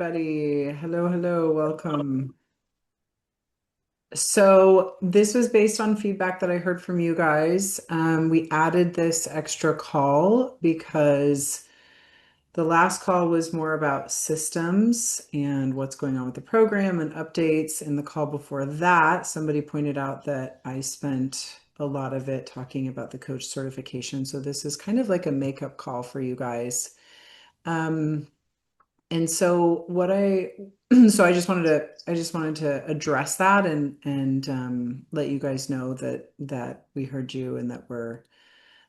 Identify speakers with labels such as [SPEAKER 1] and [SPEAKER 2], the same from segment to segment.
[SPEAKER 1] everybody. Hello, hello, welcome. So this was based on feedback that I heard from you guys. We added this extra call because the last call was more about systems and what's going on with the program and updates. And the call before that, somebody pointed out that I spent a lot of it talking about the coach certification. So this is kind of like a makeup call for you guys. Um, And so what I so I just wanted to address that and let you guys know that we heard you and that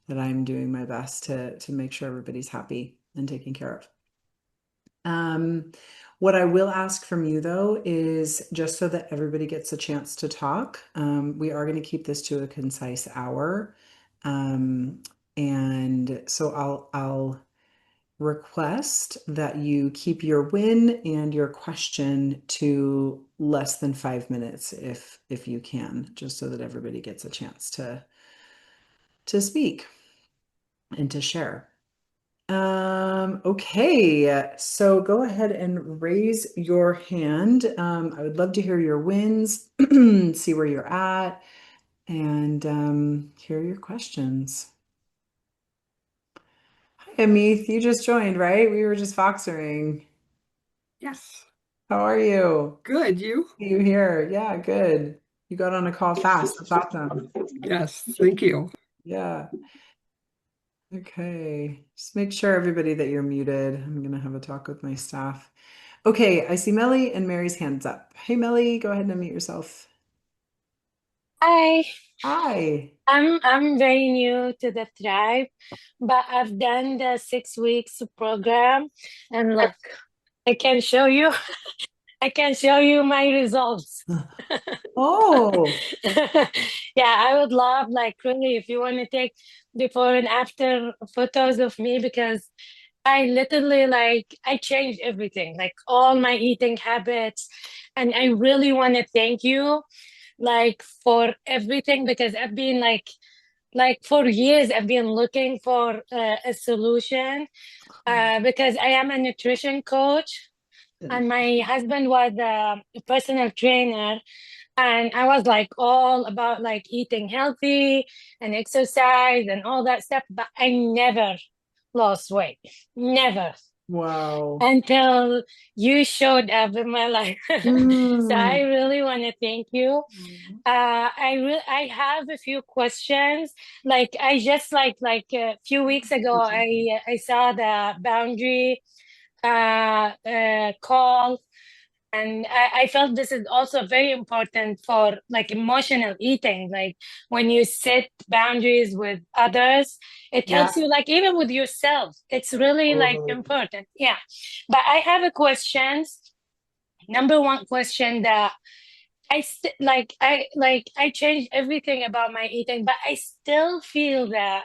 [SPEAKER 1] I'm doing my best to make sure everybody's happy and taken care of. What I will ask from you though is just so that everybody gets a chance to talk. We are going to keep this to a concise hour. Um, and so I'll request that you keep your win and your question to less than 5 minutes if you can, just so that everybody gets a chance to speak and to share. Okay, so go ahead and raise your hand. I would love to hear your wins, see where you're at, and hear your questions. Hi, Amit, you just joined, right? We were just foxering.
[SPEAKER 2] Yes.
[SPEAKER 1] How are you?
[SPEAKER 2] Good. You?
[SPEAKER 1] You here? Yeah, good. You got on a call fast. That's awesome.
[SPEAKER 2] Yes. Thank you.
[SPEAKER 1] Yeah. Okay. Just make sure everybody that you're muted. I'm gonna have a talk with my staff. Okay, I see Melly and Mary's hands up. Hey Melly, go ahead and unmute yourself.
[SPEAKER 3] Hi,
[SPEAKER 1] Hi.
[SPEAKER 3] I'm very new to the tribe, but I've done the 6 weeks program, and look, I can show you, I can show you my results.
[SPEAKER 1] Oh,
[SPEAKER 3] Yeah, I would love, like, really, if you want to take before and after photos of me, because I literally, like, I changed everything, like all my eating habits, and I really want to thank you, like, for everything, because I've been like for years I've been looking for a solution, because I am a nutrition coach and my husband was a personal trainer, and I was like all about like eating healthy and exercise and all that stuff, but I never lost weight, never,
[SPEAKER 1] wow.
[SPEAKER 3] until you showed up in my life. So I
[SPEAKER 1] Mm.
[SPEAKER 3] really want to thank you. I have a few questions. Like I just like a few weeks ago, I saw the boundary call, and I felt this is also very important for like emotional eating. Like when you set boundaries with others, it helps
[SPEAKER 1] Yeah,
[SPEAKER 3] you, like even with yourself. It's really like
[SPEAKER 1] totally.
[SPEAKER 3] important. Yeah. But I have a question. Number one question that I changed everything about my eating, but I still feel that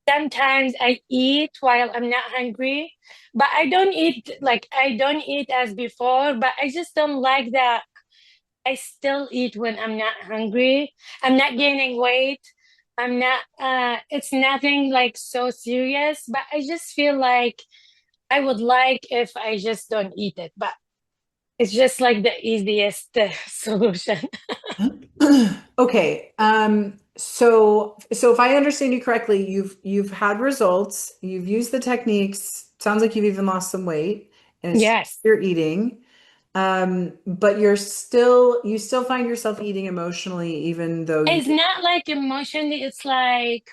[SPEAKER 3] sometimes I eat while I'm not hungry, but I don't eat as before, but I just don't like that I still eat when I'm not hungry. I'm not gaining weight. I'm not it's nothing like so serious, but I just feel like I would like if I just don't eat it, but it's just like the easiest solution.
[SPEAKER 1] Okay. So if I understand you correctly, you've had results, you've used the techniques. Sounds like you've even lost some weight, and it's
[SPEAKER 3] Yes.
[SPEAKER 1] you're eating. But you still find yourself eating emotionally, even though you
[SPEAKER 3] It's not like emotionally, it's like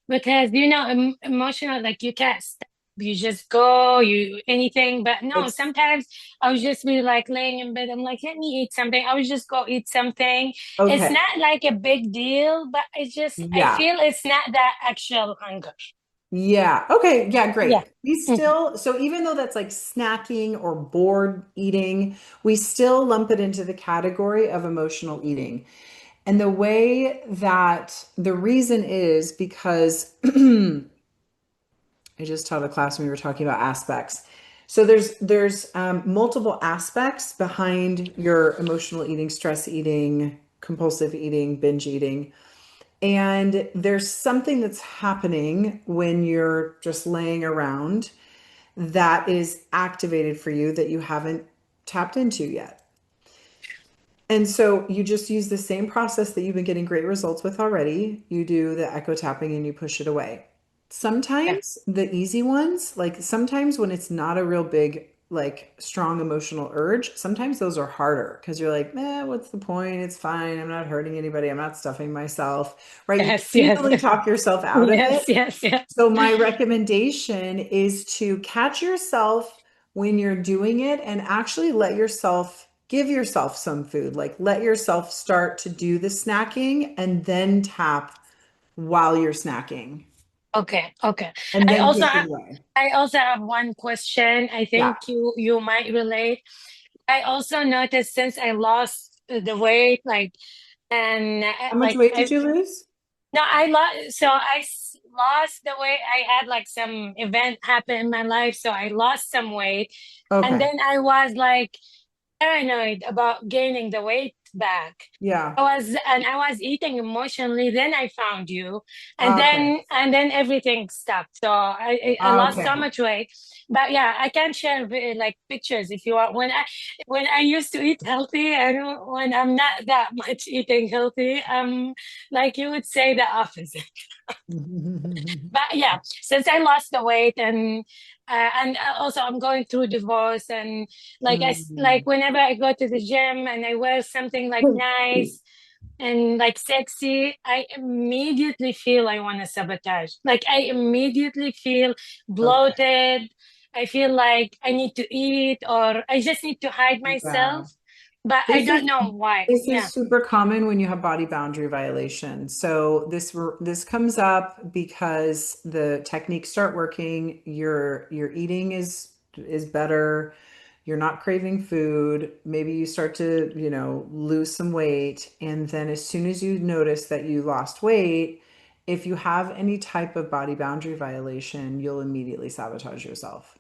[SPEAKER 3] because emotional, like you can't stop, you just go, you anything. But no,
[SPEAKER 1] it's
[SPEAKER 3] sometimes I would just be like laying in bed, I'm like, let me eat something. I would just go eat something. It's
[SPEAKER 1] okay.
[SPEAKER 3] not like a big deal, but I
[SPEAKER 1] Yeah.
[SPEAKER 3] feel it's not that actual hunger.
[SPEAKER 1] Yeah. Okay. Yeah,
[SPEAKER 3] Yeah.
[SPEAKER 1] great. We
[SPEAKER 3] Mhm.
[SPEAKER 1] still, so even though that's like snacking or bored eating, we still lump it into the category of emotional eating. And the reason is because I just taught a class when we were talking about aspects. So there's multiple aspects behind your emotional eating, stress eating, compulsive eating, binge eating. And there's something that's happening when you're just laying around that is activated for you that you haven't tapped into yet. And so you just use the same process that you've been getting great results with already. You do the echo tapping and you push it away.
[SPEAKER 3] Yeah.
[SPEAKER 1] Sometimes the easy ones, like sometimes when it's not a real big, like strong emotional urge, sometimes those are harder because you're like, what's the point? It's fine. I'm not hurting anybody. I'm not stuffing myself, right? You can
[SPEAKER 3] Yes, yes.
[SPEAKER 1] easily talk yourself out of it.
[SPEAKER 3] Yes, yes, yes.
[SPEAKER 1] So my recommendation is to catch yourself when you're doing it and actually let yourself give yourself some food. Like let yourself start to do the snacking and then tap while you're snacking
[SPEAKER 3] Okay, okay.
[SPEAKER 1] and
[SPEAKER 3] I
[SPEAKER 1] then
[SPEAKER 3] also
[SPEAKER 1] push it
[SPEAKER 3] have
[SPEAKER 1] away.
[SPEAKER 3] I also have one question. I
[SPEAKER 1] Yeah.
[SPEAKER 3] think you might relate. I also noticed since I lost the weight, like, and
[SPEAKER 1] How much weight did you lose?
[SPEAKER 3] no, I lost. So lost the weight. I had like some event happen in my life, so I lost some weight, and
[SPEAKER 1] Okay.
[SPEAKER 3] then I was like paranoid about gaining the weight back.
[SPEAKER 1] Yeah.
[SPEAKER 3] I was eating emotionally. Then I found you, and
[SPEAKER 1] Okay.
[SPEAKER 3] then everything stopped. So I lost so
[SPEAKER 1] Okay.
[SPEAKER 3] much weight. But yeah, I can share like pictures if you want. When I used to eat healthy and when I'm not that much eating healthy, like you would say the opposite. But yeah, since I lost the weight and also I'm going through divorce and like
[SPEAKER 1] Mm.
[SPEAKER 3] whenever I go to the gym and I wear something like nice and like sexy, I immediately feel I want to sabotage. Like I immediately feel
[SPEAKER 1] Okay.
[SPEAKER 3] bloated. I feel like I need to eat or I just need to hide
[SPEAKER 1] Yeah.
[SPEAKER 3] myself, but I
[SPEAKER 1] This
[SPEAKER 3] don't
[SPEAKER 1] is
[SPEAKER 3] know why.
[SPEAKER 1] this
[SPEAKER 3] Yeah.
[SPEAKER 1] is super common when you have body boundary violations. So this comes up because the techniques start working, your eating is better, you're not craving food, maybe you start to, lose some weight, and then as soon as you notice that you lost weight, if you have any type of body boundary violation, you'll immediately sabotage yourself.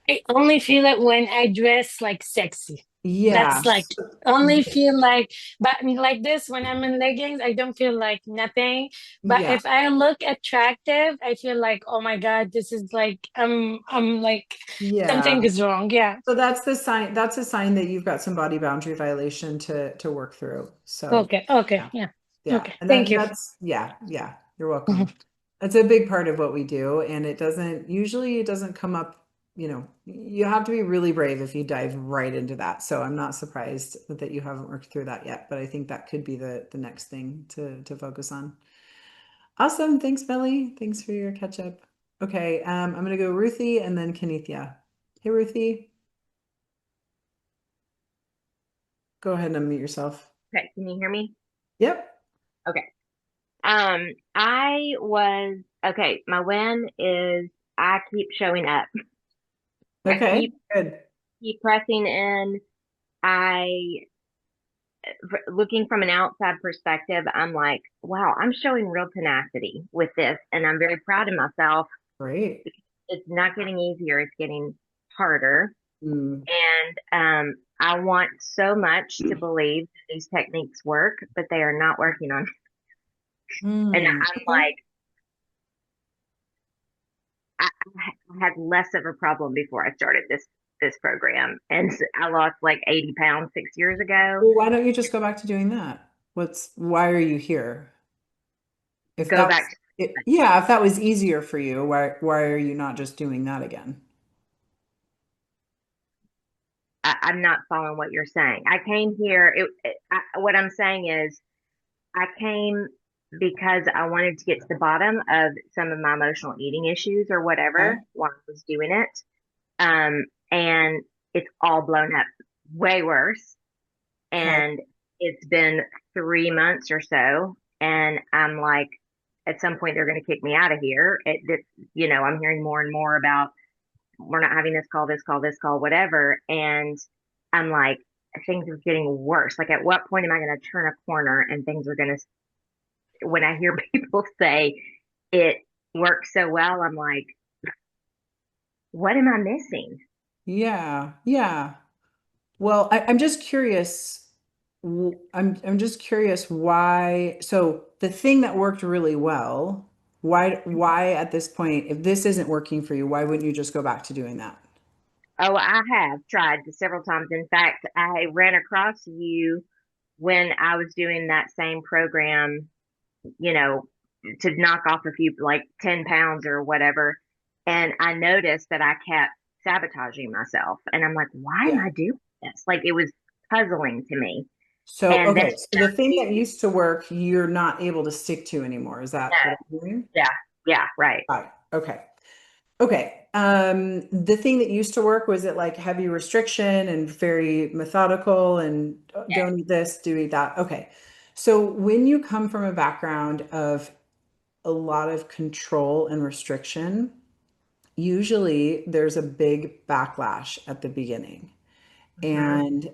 [SPEAKER 3] I only feel it when I dress like sexy.
[SPEAKER 1] Yeah.
[SPEAKER 3] That's like only feel like, but like this when I'm in leggings, I don't feel like nothing. But
[SPEAKER 1] Yeah.
[SPEAKER 3] if I look attractive, I feel like, oh my God, this is like I'm like something
[SPEAKER 1] Yeah.
[SPEAKER 3] is wrong. Yeah.
[SPEAKER 1] So that's a sign that you've got some body boundary violation to work through. So
[SPEAKER 3] Okay. Okay.
[SPEAKER 1] yeah.
[SPEAKER 3] Yeah.
[SPEAKER 1] Yeah.
[SPEAKER 3] Okay.
[SPEAKER 1] And
[SPEAKER 3] Thank you.
[SPEAKER 1] that's yeah, yeah. You're welcome.
[SPEAKER 3] Mhm.
[SPEAKER 1] It's a big part of what we do, and it doesn't come up, you have to be really brave if you dive right into that. So I'm not surprised that you haven't worked through that yet, but I think that could be the next thing to focus on. Awesome. Thanks, Melly. Thanks for your catch up. Okay, I'm gonna go Ruthie and then Kenithia. Hey, Ruthie. Go ahead and unmute yourself.
[SPEAKER 4] Okay, can you hear me?
[SPEAKER 1] Yep.
[SPEAKER 4] Okay. I was okay. My win is I keep showing up. I
[SPEAKER 1] Okay.
[SPEAKER 4] keep
[SPEAKER 1] Good.
[SPEAKER 4] keep pressing in. I looking from an outside perspective, I'm like, wow, I'm showing real tenacity with this, and I'm very proud of myself.
[SPEAKER 1] Great.
[SPEAKER 4] It's not getting easier; it's getting harder.
[SPEAKER 1] Mm.
[SPEAKER 4] And I want so much to believe that these techniques work, but they are not working on. And
[SPEAKER 1] Mm.
[SPEAKER 4] I'm
[SPEAKER 1] Okay.
[SPEAKER 4] like, I had less of a problem before I started this program, and I lost like 80 pounds 6 years ago.
[SPEAKER 1] Well, why don't you just go back to doing that? Why are you here? If
[SPEAKER 4] Go
[SPEAKER 1] that
[SPEAKER 4] back
[SPEAKER 1] was
[SPEAKER 4] to
[SPEAKER 1] yeah, if that was easier for you, why are you not just doing that again?
[SPEAKER 4] I'm not following what you're saying. I came here. What I'm saying is, I came because I wanted to get to the bottom of some of my emotional eating issues or
[SPEAKER 1] Okay.
[SPEAKER 4] whatever while I was doing it. And it's all blown up way worse.
[SPEAKER 1] Okay.
[SPEAKER 4] And it's been 3 months or so. And I'm like, at some point, they're going to kick me out of here. I'm hearing more and more about we're not having this call, this call, whatever. And I'm like, things are getting worse. Like, at what point am I going to turn a corner and things are going to, when I hear people say it works so well, I'm like, what am I missing?
[SPEAKER 1] Yeah. Yeah. Well, I'm just curious. I'm just curious why. So the thing that worked really well, why at this point, if this isn't working for you, why wouldn't you just go back to doing that?
[SPEAKER 4] Oh, I have tried several times. In fact, I ran across you when I was doing that same program, you know, to knock off a few, like 10 pounds or whatever. And I noticed that I kept sabotaging myself. And I'm like, why am
[SPEAKER 1] Yeah.
[SPEAKER 4] I doing this? Like it was puzzling to me.
[SPEAKER 1] So,
[SPEAKER 4] And then,
[SPEAKER 1] okay. So the thing that used to work, you're not able to stick to anymore. Is that what I'm hearing?
[SPEAKER 4] yeah, yeah, right.
[SPEAKER 1] Got it. Okay. Okay. The thing that used to work, was it like heavy restriction and very methodical and don't eat this, do eat that? Okay. So when you come from a background of a lot of control and restriction, usually there's a big backlash at the beginning.
[SPEAKER 4] Hmm.
[SPEAKER 1] And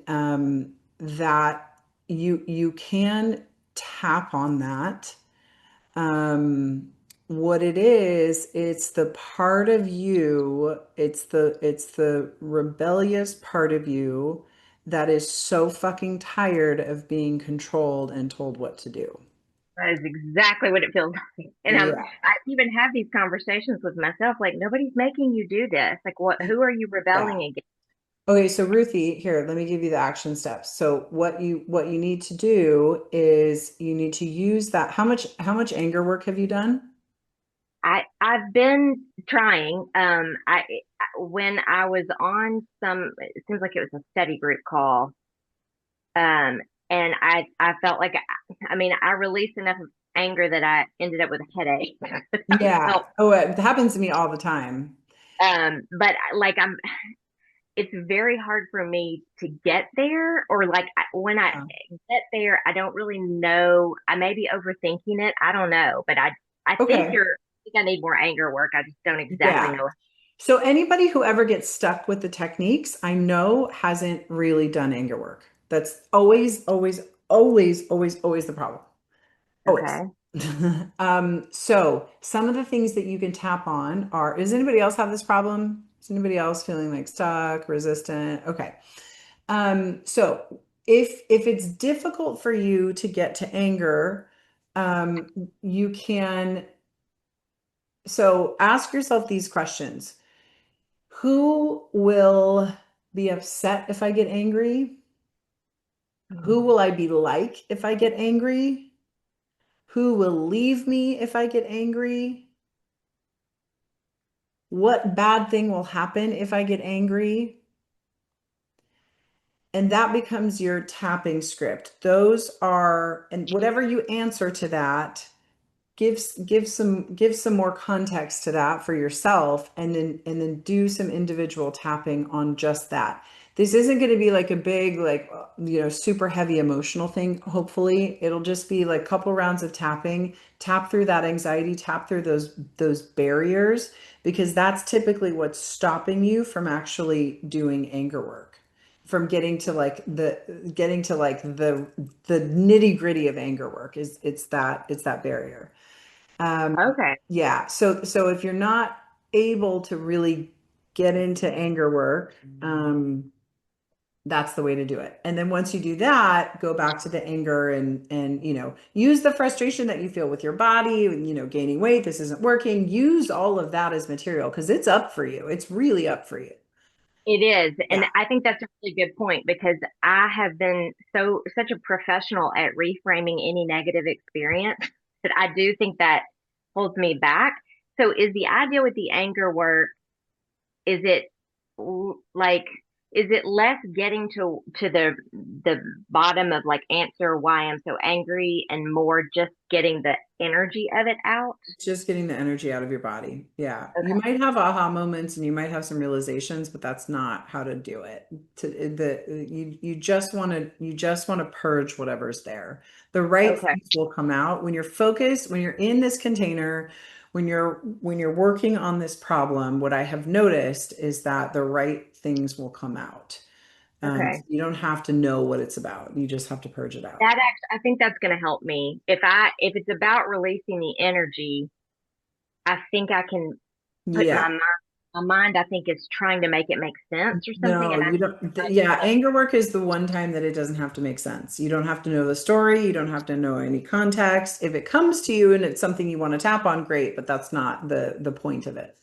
[SPEAKER 1] that you can tap on that. What it is, it's the part of you, it's the rebellious part of you that is so fucking tired of being controlled and told what to do.
[SPEAKER 4] That is exactly what it feels like. And
[SPEAKER 1] Yeah,
[SPEAKER 4] I even have these conversations with myself, like nobody's making you do this. Like what, who are you
[SPEAKER 1] yeah.
[SPEAKER 4] rebelling against?
[SPEAKER 1] Okay, so Ruthie, here, let me give you the action steps. So what you need to do is you need to use that. How much anger work have you done?
[SPEAKER 4] I've been trying. When I was on it seems like it was a study group call. And I felt like I mean I released enough of anger that I ended up with a headache. I
[SPEAKER 1] Yeah.
[SPEAKER 4] felt,
[SPEAKER 1] Oh, it happens to me all the time.
[SPEAKER 4] but like it's very hard for me to get there, or like when I
[SPEAKER 1] Yeah.
[SPEAKER 4] get there, I don't really know. I may be overthinking it. I don't know, but I think
[SPEAKER 1] Okay.
[SPEAKER 4] I think I need more anger work. I just don't exactly
[SPEAKER 1] Yeah.
[SPEAKER 4] know.
[SPEAKER 1] So anybody who ever gets stuck with the techniques, I know hasn't really done anger work. That's always, always, always, always, always the problem. Always.
[SPEAKER 4] Okay.
[SPEAKER 1] So some of the things that you can tap on are, does anybody else have this problem? Is anybody else feeling like stuck, resistant? Okay. So if it's difficult for you to get to anger, you can, so ask yourself these questions. Who will be upset if I get angry? Who
[SPEAKER 4] Hmm.
[SPEAKER 1] will I be like if I get angry? Who will leave me if I get angry? What bad thing will happen if I get angry? And that becomes your tapping script. Those are, and whatever you answer to that, give some more context to that for yourself, and then do some individual tapping on just that. This isn't going to be like a big, like, super heavy emotional thing. Hopefully it'll just be like a couple rounds of tapping. Tap through that anxiety, tap through those barriers, because that's typically what's stopping you from actually doing anger work, from getting to like the nitty gritty of anger work. Is it's that barrier. um,
[SPEAKER 4] Okay.
[SPEAKER 1] yeah. So if you're not able to really get into anger work, that's the way to do it. And then once you do that, go back to the anger, and use the frustration that you feel with your body, gaining weight, this isn't working. Use all of that as material, because it's up for you. It's really up for you.
[SPEAKER 4] It is. And
[SPEAKER 1] Yeah.
[SPEAKER 4] I think that's a really good point because I have been such a professional at reframing any negative experience that I do think that holds me back. So is the idea with the anger work, is it like is it less getting to the bottom of like answer why I'm so angry and more just getting the energy of it out?
[SPEAKER 1] Just getting the energy out of your body. Yeah. You
[SPEAKER 4] Okay.
[SPEAKER 1] might have aha moments and you might have some realizations, but that's not how to do it. You just want to purge whatever's there. The right
[SPEAKER 4] Okay.
[SPEAKER 1] things will come out when you're focused, when you're in this container, when you're working on this problem. What I have noticed is that the right things will come out.
[SPEAKER 4] Okay.
[SPEAKER 1] You don't have to know what it's about. You just have to purge it out.
[SPEAKER 4] That actually, I think that's going to help me. If it's about releasing the energy, I think I can put
[SPEAKER 1] Yeah.
[SPEAKER 4] my mind, I think is trying to make it make sense or something.
[SPEAKER 1] No,
[SPEAKER 4] And I
[SPEAKER 1] you don't. Yeah, anger work is the one time that it doesn't have to make sense. You don't have to know the story. You don't have to know any context. If it comes to you and it's something you want to tap on, great, but that's not the point of it.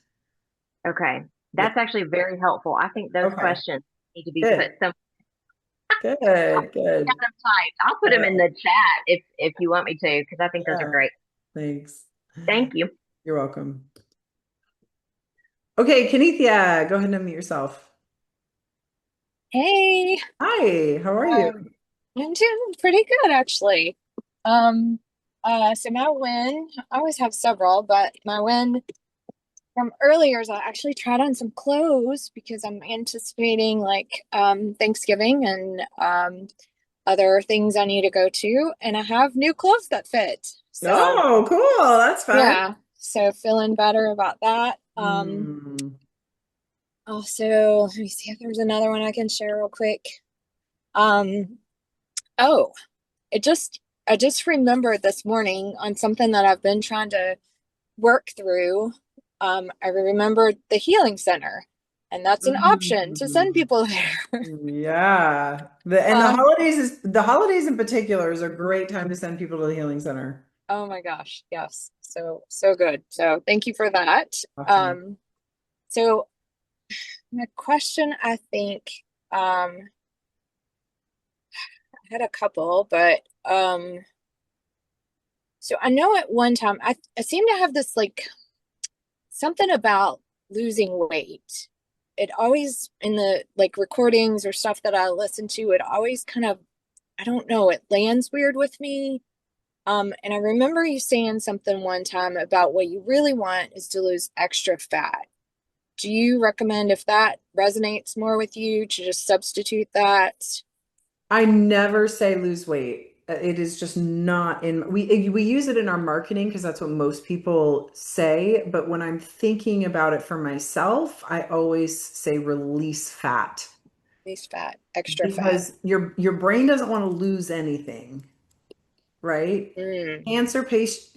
[SPEAKER 4] okay.
[SPEAKER 1] Yeah.
[SPEAKER 4] That's actually very helpful. I think those
[SPEAKER 1] Okay.
[SPEAKER 4] questions need to be put
[SPEAKER 1] Good.
[SPEAKER 4] some
[SPEAKER 1] Good.
[SPEAKER 4] got
[SPEAKER 1] Good.
[SPEAKER 4] them typed. I'll put them in the chat if you want me to, because I think those are
[SPEAKER 1] Yeah.
[SPEAKER 4] great.
[SPEAKER 1] Thanks.
[SPEAKER 4] Thank you.
[SPEAKER 1] You're welcome. Okay, Kenithia, go ahead and unmute yourself.
[SPEAKER 5] Hey,
[SPEAKER 1] Hi, how are you?
[SPEAKER 5] I'm doing pretty good actually. Um, so my win, I always have several, but my win from earlier is I actually tried on some clothes because I'm anticipating like Thanksgiving and other things I need to go to, and I have new clothes that fit. So
[SPEAKER 1] Oh, cool. That's fun.
[SPEAKER 5] yeah, so feeling better about that.
[SPEAKER 1] Mm.
[SPEAKER 5] Also, let me see if there's another one I can share real quick. Um, oh. It just I just remembered this morning on something that I've been trying to work through. I remembered the healing center, and that's an option to send
[SPEAKER 1] Mm.
[SPEAKER 5] people there.
[SPEAKER 1] Yeah.
[SPEAKER 5] Um,
[SPEAKER 1] The holidays in particular is a great time to send people to the healing center.
[SPEAKER 5] oh my gosh, yes. So good. So thank you for that.
[SPEAKER 1] Awesome.
[SPEAKER 5] So my question, I think, I had a couple, but so I know at one time I seem to have this like something about losing weight. It always in the like recordings or stuff that I listen to, it always kind of, I don't know, it lands weird with me. And I remember you saying something one time about what you really want is to lose extra fat. Do you recommend, if that resonates more with you, to just substitute that?
[SPEAKER 1] I never say lose weight. It is just not in we use it in our marketing because that's what most people say, but when I'm thinking about it for myself, I always say release fat
[SPEAKER 5] Least fat, extra fat.
[SPEAKER 1] because your brain doesn't want to lose anything, right?
[SPEAKER 5] Mm,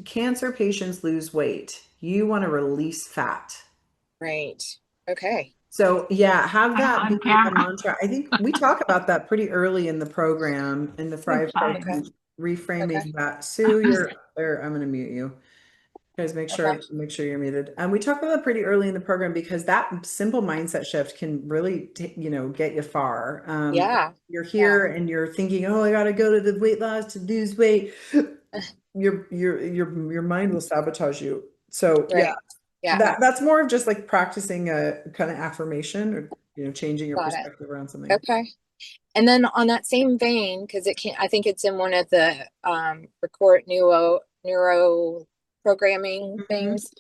[SPEAKER 1] Cancer patients lose weight. You want to release fat.
[SPEAKER 5] right. Okay.
[SPEAKER 1] So yeah, have that
[SPEAKER 2] On
[SPEAKER 1] be a
[SPEAKER 2] camera.
[SPEAKER 1] mantra. I think we talk about that pretty early in the program in the
[SPEAKER 2] Good
[SPEAKER 1] Thrive
[SPEAKER 5] Okay.
[SPEAKER 1] program,
[SPEAKER 5] Okay.
[SPEAKER 1] reframing that. Sue, you're there. I'm going to mute you. Guys,
[SPEAKER 5] Okay.
[SPEAKER 1] make sure you're muted. And we talk about that pretty early in the program because that simple mindset shift can really, get you far.
[SPEAKER 5] Yeah.
[SPEAKER 1] You're
[SPEAKER 5] Yeah.
[SPEAKER 1] here and you're thinking, oh, I got to go to the weight loss to lose weight. Your mind will sabotage you. So yeah,
[SPEAKER 5] Right. Yeah.
[SPEAKER 1] that's more of just like practicing a kind of affirmation or changing your
[SPEAKER 5] Got it.
[SPEAKER 1] perspective around something.
[SPEAKER 5] Okay. And then on that same vein, because it can, I think it's in one of the record neuro programming
[SPEAKER 1] Mhm.
[SPEAKER 5] things.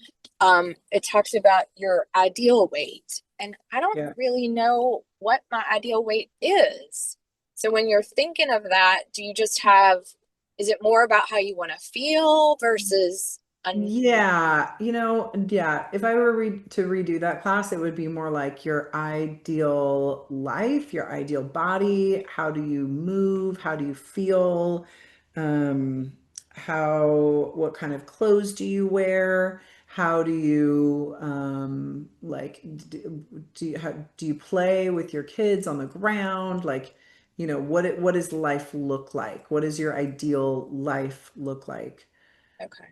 [SPEAKER 5] It talks about your ideal weight, and I don't
[SPEAKER 1] Yeah.
[SPEAKER 5] really know what my ideal weight is. So when you're thinking of that, do you just have, is it more about how you want to feel versus an,
[SPEAKER 1] Yeah, yeah. If I were to redo that class, it would be more like your ideal life, your ideal body. How do you move? How do you feel? What kind of clothes do you wear? How do you like do you play with your kids on the ground? Like, what does life look like? What does your ideal life look like?
[SPEAKER 5] okay,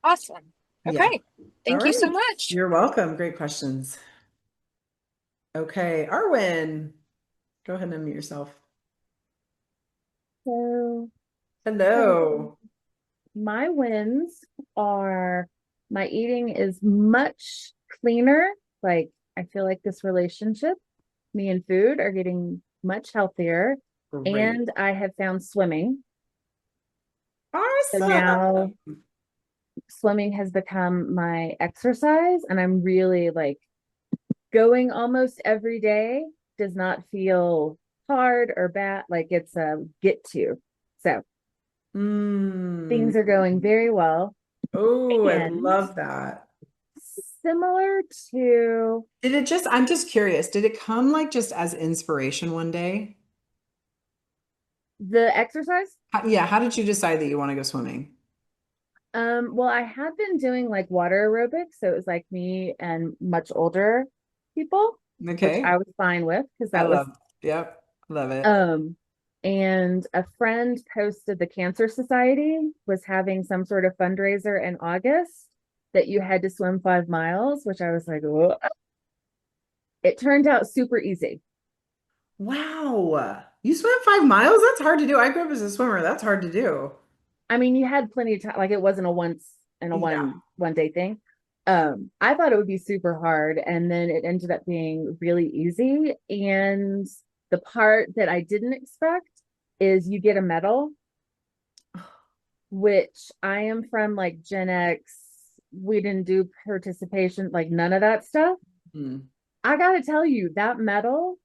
[SPEAKER 5] awesome.
[SPEAKER 1] Yeah.
[SPEAKER 5] Okay.
[SPEAKER 1] All
[SPEAKER 5] Thank you so
[SPEAKER 1] right.
[SPEAKER 5] much.
[SPEAKER 1] You're welcome. Great questions. Okay, Arwen, go ahead and unmute yourself.
[SPEAKER 6] So,
[SPEAKER 1] Hello.
[SPEAKER 6] my wins are my eating is much cleaner. Like, I feel like this relationship, me and food, are getting much healthier.
[SPEAKER 1] Great.
[SPEAKER 6] And I have found swimming. So
[SPEAKER 1] Awesome.
[SPEAKER 6] now swimming has become my exercise, and I'm really like going almost every day does not feel hard or bad. Like it's a get to. So
[SPEAKER 1] Mm.
[SPEAKER 6] things are going very well.
[SPEAKER 1] Oh, I
[SPEAKER 6] And
[SPEAKER 1] love that.
[SPEAKER 6] similar to
[SPEAKER 1] I'm just curious, did it come like just as inspiration one day?
[SPEAKER 6] the exercise,
[SPEAKER 1] Yeah, how did you decide that you want to go swimming?
[SPEAKER 6] well, I have been doing like water aerobics, so it was like me and much older people, which
[SPEAKER 1] Okay.
[SPEAKER 6] I was fine with because
[SPEAKER 1] I
[SPEAKER 6] that was
[SPEAKER 1] love, yep, love it.
[SPEAKER 6] um and a friend posted the Cancer Society was having some sort of fundraiser in August that you had to swim 5 miles, which I was like, "Whoa." It turned out super easy.
[SPEAKER 1] Wow. You swam 5 miles? That's hard to do. I grew up as a swimmer. That's hard to do.
[SPEAKER 6] I mean, you had plenty of time, like it wasn't a once and a
[SPEAKER 1] Yeah.
[SPEAKER 6] one day thing. I thought it would be super hard, and then it ended up being really easy. And the part that I didn't expect is you get a medal, which I am from like Gen X. We didn't do participation, like none of that stuff.
[SPEAKER 1] Hmm.
[SPEAKER 6] I gotta tell you, that medal,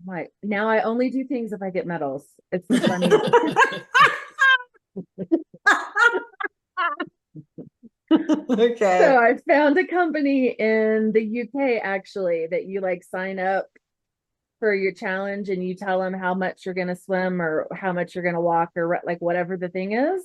[SPEAKER 6] like now I only do things if I get medals. It's the funniest. So
[SPEAKER 1] Okay.
[SPEAKER 6] I found a company in the UK actually that you like sign up for your challenge and you tell them how much you're going to swim or how much you're going to walk or like whatever the thing is,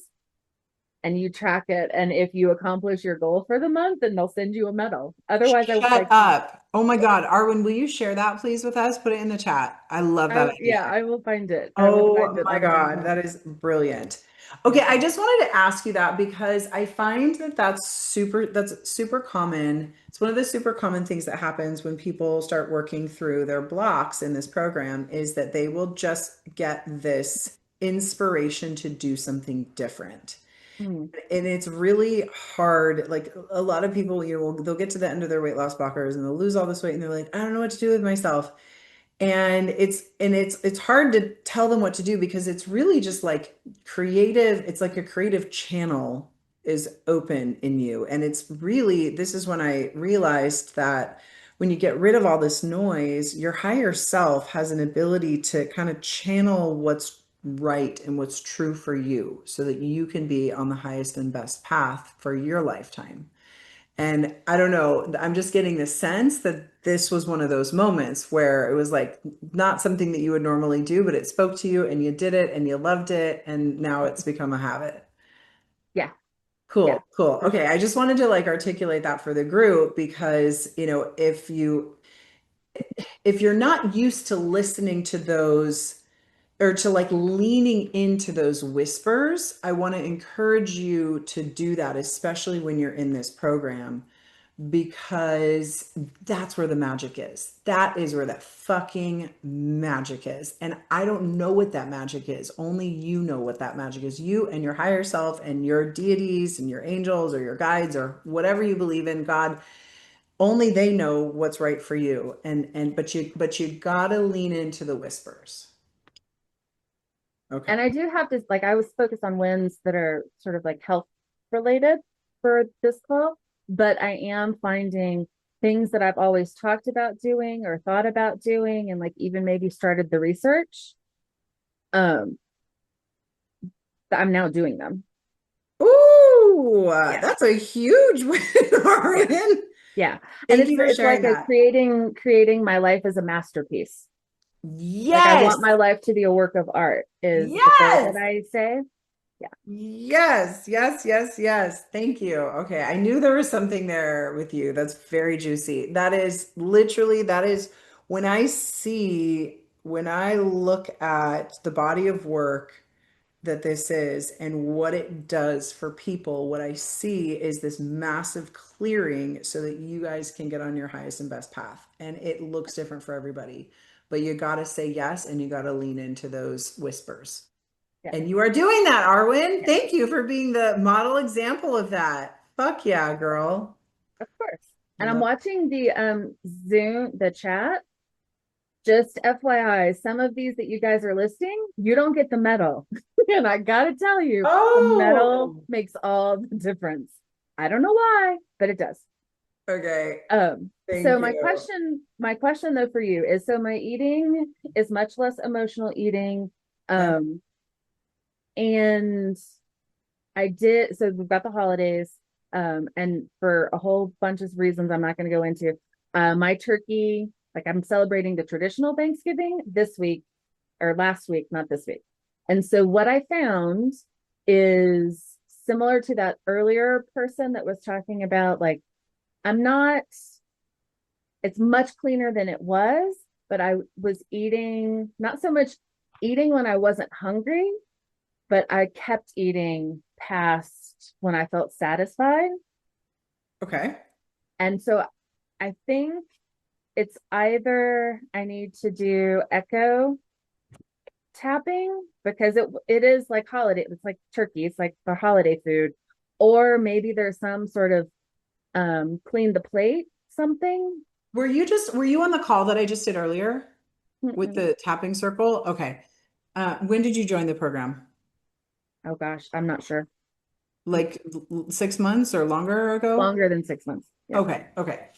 [SPEAKER 6] and you track it, and if you accomplish your goal for the month, then they'll send you a medal. Otherwise I would
[SPEAKER 1] Shut
[SPEAKER 6] like,
[SPEAKER 1] up. Oh my God. Arwen, will you share that please with us? Put it in the chat. I love that idea.
[SPEAKER 6] yeah, I will find it. I will find
[SPEAKER 1] Oh
[SPEAKER 6] it.
[SPEAKER 1] my
[SPEAKER 6] I'll bring it
[SPEAKER 1] God,
[SPEAKER 6] up.
[SPEAKER 1] that is brilliant. Okay, I just wanted to ask you that because I find that that's super common. It's one of the super common things that happens when people start working through their blocks in this program is that they will just get this inspiration to do something different.
[SPEAKER 6] Hmm.
[SPEAKER 1] And it's really hard. Like a lot of people, they'll get to the end of their weight loss blockers and they'll lose all this weight and they're like, I don't know what to do with myself. And it's hard to tell them what to do because it's really just like creative. It's like a creative channel is open in you. And it's really, this is when I realized that when you get rid of all this noise, your higher self has an ability to kind of channel what's right and what's true for you so that you can be on the highest and best path for your lifetime. And I don't know, I'm just getting the sense that this was one of those moments where it was like not something that you would normally do, but it spoke to you and you did it and you loved it. And now it's become a habit.
[SPEAKER 6] Yeah, yeah,
[SPEAKER 1] Cool, cool.
[SPEAKER 6] for
[SPEAKER 1] Okay.
[SPEAKER 6] sure.
[SPEAKER 1] I just wanted to like articulate that for the group because, if you're not used to listening to those or to like leaning into those whispers, I want to encourage you to do that, especially when you're in this program because that's where the magic is. That is where that fucking magic is. And I don't know what that magic is. Only you know what that magic is. You and your higher self and your deities and your angels or your guides or whatever you believe in, God, only they know what's right for you. But you gotta lean into the whispers. Okay.
[SPEAKER 6] And I do have this, like, I was focused on wins that are sort of like health related for this call, but I am finding things that I've always talked about doing or thought about doing, and like even maybe started the research. Um, I'm now doing them.
[SPEAKER 1] Ooh,
[SPEAKER 6] Yeah.
[SPEAKER 1] that's a huge win,
[SPEAKER 6] Yeah.
[SPEAKER 1] Arwen.
[SPEAKER 6] Yeah. And
[SPEAKER 1] Thank you for
[SPEAKER 6] it's
[SPEAKER 1] sharing
[SPEAKER 6] like a
[SPEAKER 1] that.
[SPEAKER 6] creating my life as a masterpiece. Like I
[SPEAKER 1] Yes.
[SPEAKER 6] want my life to be a work of art is the goal that
[SPEAKER 1] Yes.
[SPEAKER 6] I say. Yeah.
[SPEAKER 1] Yes. Yes. Yes. Yes. Thank you. Okay. I knew there was something there with you. That's very juicy. That is literally, that is when I look at the body of work that this is and what it does for people, what I see is this massive clearing so that you guys can get on your highest and best path. And it looks different for everybody. But you got to say yes and you got to lean into those whispers.
[SPEAKER 6] Yeah.
[SPEAKER 1] And you are doing that, Arwen.
[SPEAKER 6] Yeah.
[SPEAKER 1] Thank you for being the model example of that. Fuck yeah, girl.
[SPEAKER 6] Of course. And I'm
[SPEAKER 1] Love.
[SPEAKER 6] watching the Zoom, the chat. Just FYI, some of these that you guys are listing, you don't get the medal. And I gotta tell you, the medal
[SPEAKER 1] Oh,
[SPEAKER 6] makes all the difference. I don't know why, but it does.
[SPEAKER 1] okay.
[SPEAKER 6] So
[SPEAKER 1] Thank you.
[SPEAKER 6] my question though for you is, so my eating is much less emotional eating.
[SPEAKER 1] Okay.
[SPEAKER 6] And I did, so we've got the holidays, and for a whole bunch of reasons I'm not going to go into, my turkey, like I'm celebrating the traditional Thanksgiving this week or last week, not this week. And so what I found is similar to that earlier person that was talking about, like, I'm not, it's much cleaner than it was, but I was eating, not so much eating when I wasn't hungry, but I kept eating past when I felt satisfied.
[SPEAKER 1] Okay.
[SPEAKER 6] And so I think it's either I need to do echo tapping because it is like holiday, it's like turkey, it's like the holiday food, or maybe there's some sort of clean the plate something.
[SPEAKER 1] Were you on the call that I just did earlier with
[SPEAKER 6] Mm-mm.
[SPEAKER 1] the tapping circle? Okay. When did you join the program?
[SPEAKER 6] Oh gosh, I'm not sure.
[SPEAKER 1] Like 6 months or longer ago?
[SPEAKER 6] Longer than 6 months. Yeah.
[SPEAKER 1] Okay, okay.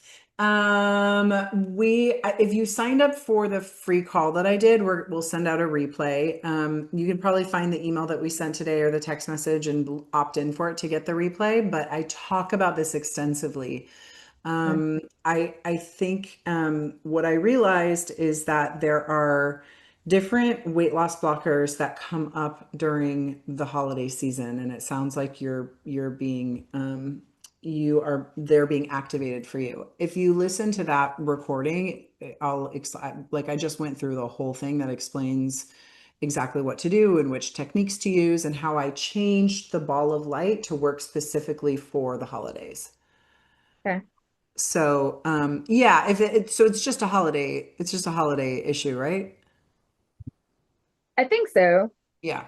[SPEAKER 1] If you signed up for the free call that I did, we'll send out a replay. You can probably find the email that we sent today or the text message and opt in for it to get the replay, but I talk about this extensively.
[SPEAKER 6] Okay.
[SPEAKER 1] I think what I realized is that there are different weight loss blockers that come up during the holiday season, and it sounds like you're being they're being activated for you. If you listen to that recording, like I just went through the whole thing that explains exactly what to do and which techniques to use and how I changed the ball of light to work specifically for the holidays.
[SPEAKER 6] Okay.
[SPEAKER 1] So, yeah, so it's just a holiday issue, right?
[SPEAKER 6] I think so.
[SPEAKER 1] Yeah.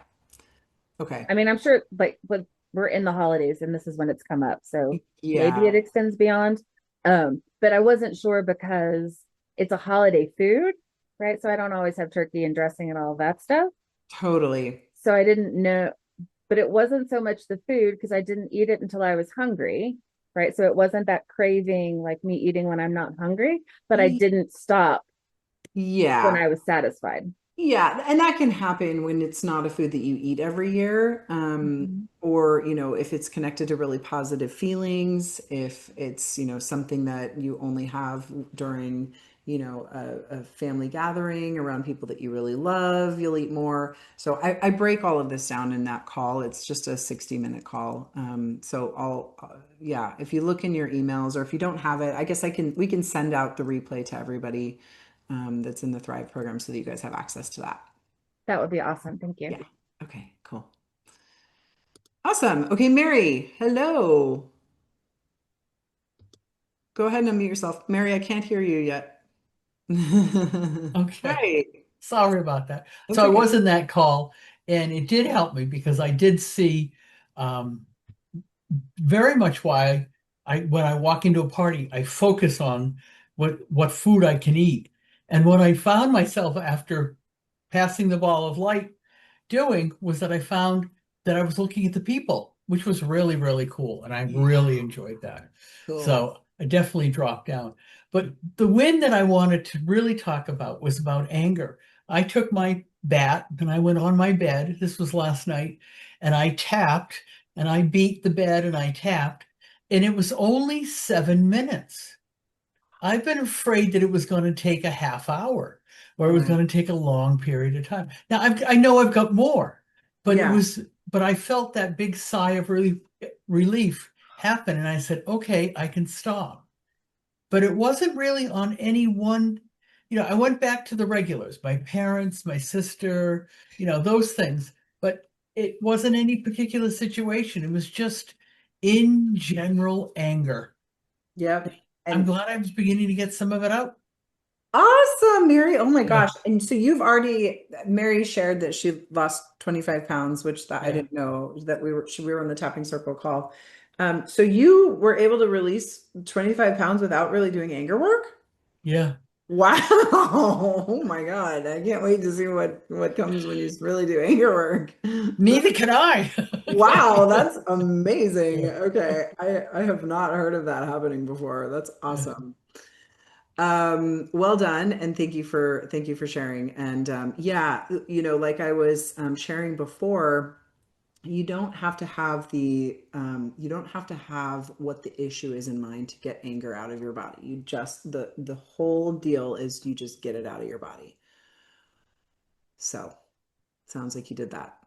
[SPEAKER 1] Okay.
[SPEAKER 6] I mean, I'm sure like but we're in the holidays and this is when it's come up. So maybe
[SPEAKER 1] Yeah,
[SPEAKER 6] it extends beyond. But I wasn't sure because it's a holiday food, right? So I don't always have turkey and dressing and all that stuff.
[SPEAKER 1] totally.
[SPEAKER 6] So I didn't know, but it wasn't so much the food because I didn't eat it until I was hungry, right? So it wasn't that craving like me eating when I'm not hungry, but I didn't stop when
[SPEAKER 1] Yeah.
[SPEAKER 6] I was satisfied.
[SPEAKER 1] Yeah, and that can happen when it's not a food that you eat every year,
[SPEAKER 6] Mhm.
[SPEAKER 1] or if it's connected to really positive feelings, if it's something that you only have during a family gathering around people that you really love, you'll eat more. So I break all of this down in that call. It's just a 60-minute call. So yeah, if you look in your emails or if you don't have it, I guess we can send out the replay to everybody that's in the Thrive program so that you guys have access to that.
[SPEAKER 6] That would be awesome. Thank you.
[SPEAKER 1] Yeah. Okay, cool. Awesome. Okay, Mary, hello. Go ahead and unmute yourself. Mary, I can't hear you yet.
[SPEAKER 2] Okay.
[SPEAKER 1] Hi.
[SPEAKER 2] Sorry about that.
[SPEAKER 1] That's
[SPEAKER 2] So I
[SPEAKER 1] okay.
[SPEAKER 2] was in that call and it did help me because I did see um, very much why when I walk into a party, I focus on what food I can eat. And what I found myself after passing the ball of light doing was that I found that I was looking at the people, which was really, really cool. And I
[SPEAKER 1] Yeah,
[SPEAKER 2] really enjoyed that.
[SPEAKER 1] cool.
[SPEAKER 2] So I definitely dropped down. But the win that I wanted to really talk about was about anger. I took my bat and I went on my bed. This was last night. And I tapped and I beat the bed and I tapped. And it was only 7 minutes. I've been afraid that it was going to take a half hour or it was
[SPEAKER 1] Right.
[SPEAKER 2] going to take a long period of time. Now I know I've got more, but
[SPEAKER 1] Yeah.
[SPEAKER 2] but I felt that big sigh of relief happen. And I said, okay, I can stop. But it wasn't really on any one, I went back to the regulars, my parents, my sister, those things, but it wasn't any particular situation. It was just in general anger.
[SPEAKER 1] Yep.
[SPEAKER 2] I'm
[SPEAKER 1] And
[SPEAKER 2] glad I was beginning to get some of it out.
[SPEAKER 1] awesome, Mary. Oh my
[SPEAKER 2] Yeah,
[SPEAKER 1] gosh. And so Mary shared that she lost 25 pounds, which that I
[SPEAKER 2] yeah,
[SPEAKER 1] didn't know that we were on the tapping circle call. So you were able to release 25 pounds without really doing anger work?
[SPEAKER 2] yeah.
[SPEAKER 1] Wow. Oh my God. I can't wait to see what comes when you really do anger work.
[SPEAKER 2] Neither can I.
[SPEAKER 1] Wow, that's amazing.
[SPEAKER 2] Yeah,
[SPEAKER 1] Okay. I have not heard of that happening before. That's
[SPEAKER 2] yeah,
[SPEAKER 1] awesome. Well done, and thank you for sharing. And yeah, like I was sharing before, you don't have to have what the issue is in mind to get anger out of your body. You just the whole deal is you just get it out of your body. So, sounds like you did that.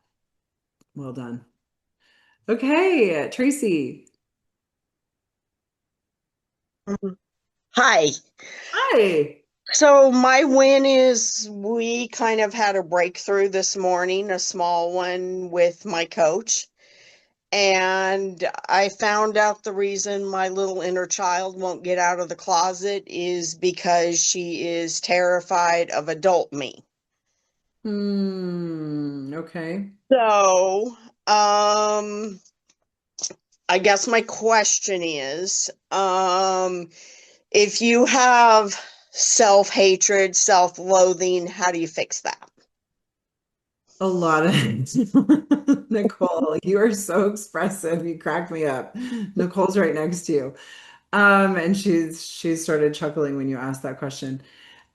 [SPEAKER 1] Well done. Okay, Tracy.
[SPEAKER 7] Hi.
[SPEAKER 1] Hi.
[SPEAKER 7] So my win is we kind of had a breakthrough this morning, a small one with my coach. And I found out the reason my little inner child won't get out of the closet is because she is terrified of adult me.
[SPEAKER 1] Okay.
[SPEAKER 7] So, um, I guess my question is, if you have self-hatred, self-loathing, how do you fix that?
[SPEAKER 1] A lot of Nicole, you are so expressive. You crack me up. Nicole's right next to you. And she started chuckling when you asked that question.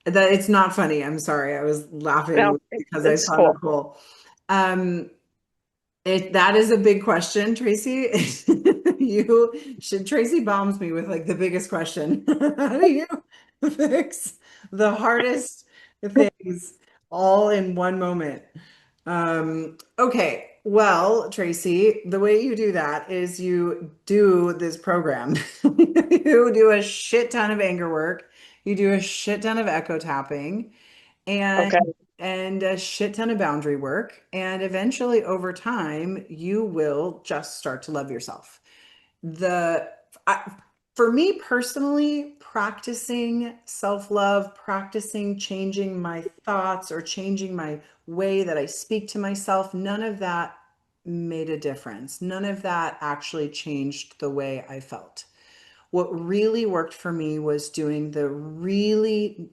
[SPEAKER 1] That it's not funny. I'm sorry. I was
[SPEAKER 7] No,
[SPEAKER 1] laughing because I
[SPEAKER 7] it's
[SPEAKER 1] saw
[SPEAKER 7] cool.
[SPEAKER 1] Nicole. Um, that is a big question, Tracy. Tracy bombs me with like the biggest question. How do you fix the hardest things all in one moment? Okay. Well, Tracy, the way you do that is you do this program. You do a shit ton of anger work. You do a shit ton of echo tapping and
[SPEAKER 7] Okay.
[SPEAKER 1] and a shit ton of boundary work. And eventually over time, you will just start to love yourself. The I, for me personally, practicing self-love, practicing changing my thoughts or changing my way that I speak to myself, none of that made a difference. None of that actually changed the way I felt. What really worked for me was doing the really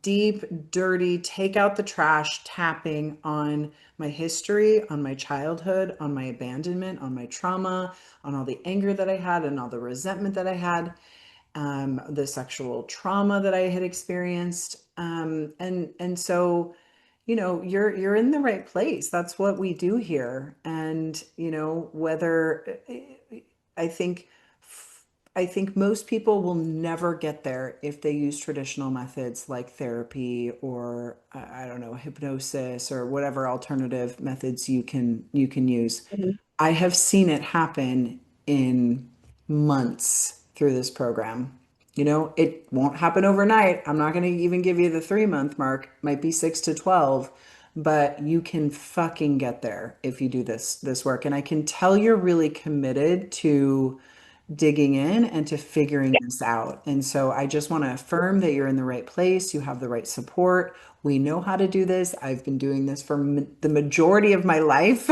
[SPEAKER 1] deep, dirty, take out the trash tapping on my history, on my childhood, on my abandonment, on my trauma, on all the anger that I had and all the resentment that I had, the sexual trauma that I had experienced. And so, you're in the right place. That's what we do here. And, whether I think I think most people will never get there if they use traditional methods like therapy or I don't know, hypnosis or whatever alternative methods you can use.
[SPEAKER 7] Mhm.
[SPEAKER 1] I have seen it happen in months through this program. It won't happen overnight. I'm not going to even give you the 3 month mark. Might be 6 to 12, but you can fucking get there if you do this work. And I can tell you're really committed to digging in and to figuring this out. And so I just want to affirm that you're in the right place. You have the right support. We know how to do this. I've been doing this for the majority of my life.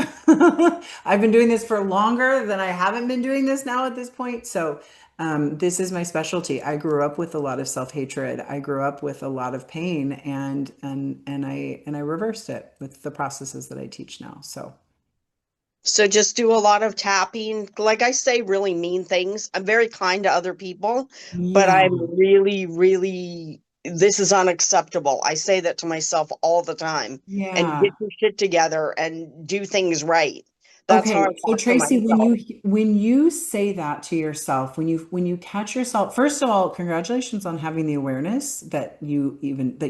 [SPEAKER 1] I've been doing this for longer than I haven't been doing this now at this point. So this is my specialty. I grew up with a lot of self-hatred. I grew up with a lot of pain and I reversed it with the processes that I teach now. So
[SPEAKER 7] So just do a lot of tapping. Like I say really mean things. I'm very kind to other people, but
[SPEAKER 1] yeah.
[SPEAKER 7] I'm really, really, this is unacceptable. I say that to myself all the time. And
[SPEAKER 1] Yeah.
[SPEAKER 7] get your shit together and do things right. That's how I
[SPEAKER 1] Okay, so
[SPEAKER 7] talk to
[SPEAKER 1] Tracy, when
[SPEAKER 7] myself.
[SPEAKER 1] you say that to yourself, when you catch yourself, first of all, congratulations on having the awareness that you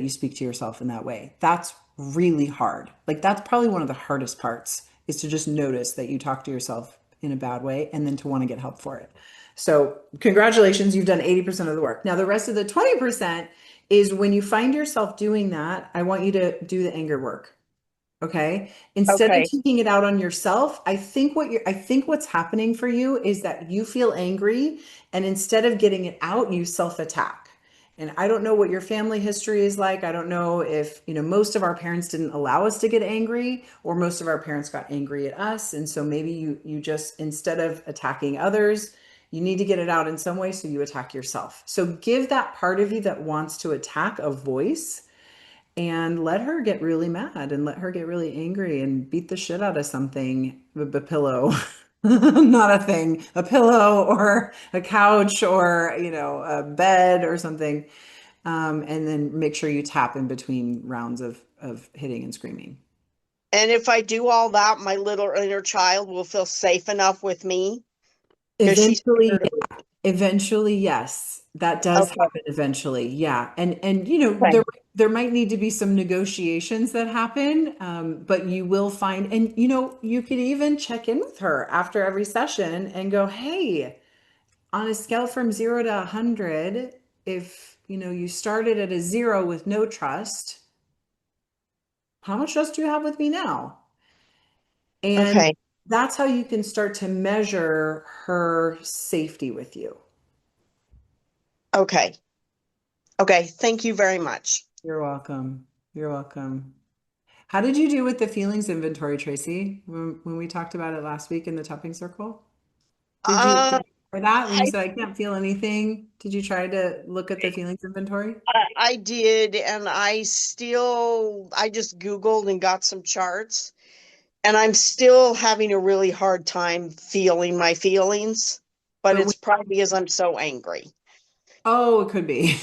[SPEAKER 1] speak to yourself in that way. That's really hard. Like that's probably one of the hardest parts is to just notice that you talk to yourself in a bad way and then to want to get help for it. So, congratulations, you've done 80% of the work. Now, the rest of the 20% is when you find yourself doing that, I want you to do the anger work. Okay. Instead of
[SPEAKER 7] Okay.
[SPEAKER 1] taking it out on yourself, I think what's happening for you is that you feel angry and instead of getting it out, you self-attack. And I don't know what your family history is like. I don't know if, most of our parents didn't allow us to get angry or most of our parents got angry at us. And so maybe you just instead of attacking others, you need to get it out in some way, so you attack yourself. So give that part of you that wants to attack a voice and let her get really mad and let her get really angry and beat the shit out of something, a pillow, not a thing, a pillow or a couch or, a bed or something. And then make sure you tap in between rounds of hitting and screaming.
[SPEAKER 7] And if I do all that, my little inner child will feel safe enough with me because she's
[SPEAKER 1] Eventually,
[SPEAKER 7] scared of me.
[SPEAKER 1] Eventually, yes, that does
[SPEAKER 7] Okay.
[SPEAKER 1] happen eventually. Yeah. And
[SPEAKER 7] Okay.
[SPEAKER 1] there might need to be some negotiations that happen, but you will find, and you could even check in with her after every session and go, hey, on a scale from 0 to 100, if you started at a 0 with no trust, how much trust do you have with me now? And
[SPEAKER 7] Okay.
[SPEAKER 1] that's how you can start to measure her safety with you.
[SPEAKER 7] Okay. Okay. Thank you very much.
[SPEAKER 1] You're welcome. You're welcome. How did you do with the feelings inventory, Tracy, when we talked about it last week in the tapping circle? Did
[SPEAKER 7] Uh,
[SPEAKER 1] you try that when you
[SPEAKER 7] I,
[SPEAKER 1] said I can't feel anything? Did you try to look at the feelings inventory?
[SPEAKER 7] I did, and I just Googled and got some charts, and I'm still having a really hard time feeling my feelings, but
[SPEAKER 1] But
[SPEAKER 7] it's probably because I'm so angry.
[SPEAKER 1] oh, it could be.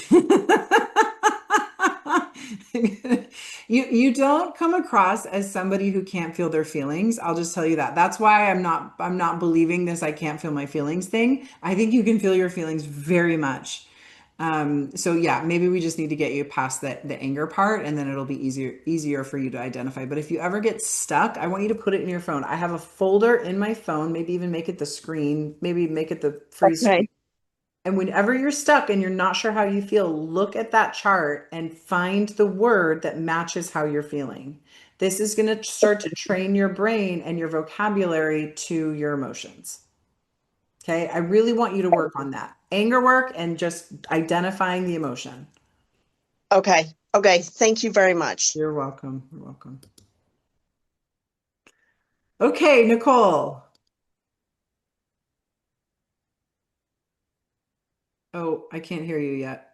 [SPEAKER 1] You don't come across as somebody who can't feel their feelings. I'll just tell you that. That's why I'm not believing this I can't feel my feelings thing. I think you can feel your feelings very much. So yeah, maybe we just need to get you past the anger part and then it'll be easier for you to identify. But if you ever get stuck, I want you to put it in your phone. I have a folder in my phone, maybe even make it the screen, maybe make it the freeze screen.
[SPEAKER 5] Okay.
[SPEAKER 1] And whenever you're stuck and you're not sure how you feel, look at that chart and find the word that matches how you're feeling. This is going to start to train your brain and your vocabulary to your emotions. Okay. I really want you to work on that anger work and just identifying the emotion.
[SPEAKER 7] Okay. Okay. Thank you very much.
[SPEAKER 1] You're welcome. You're welcome. Okay, Nicole. Oh, I can't hear you yet.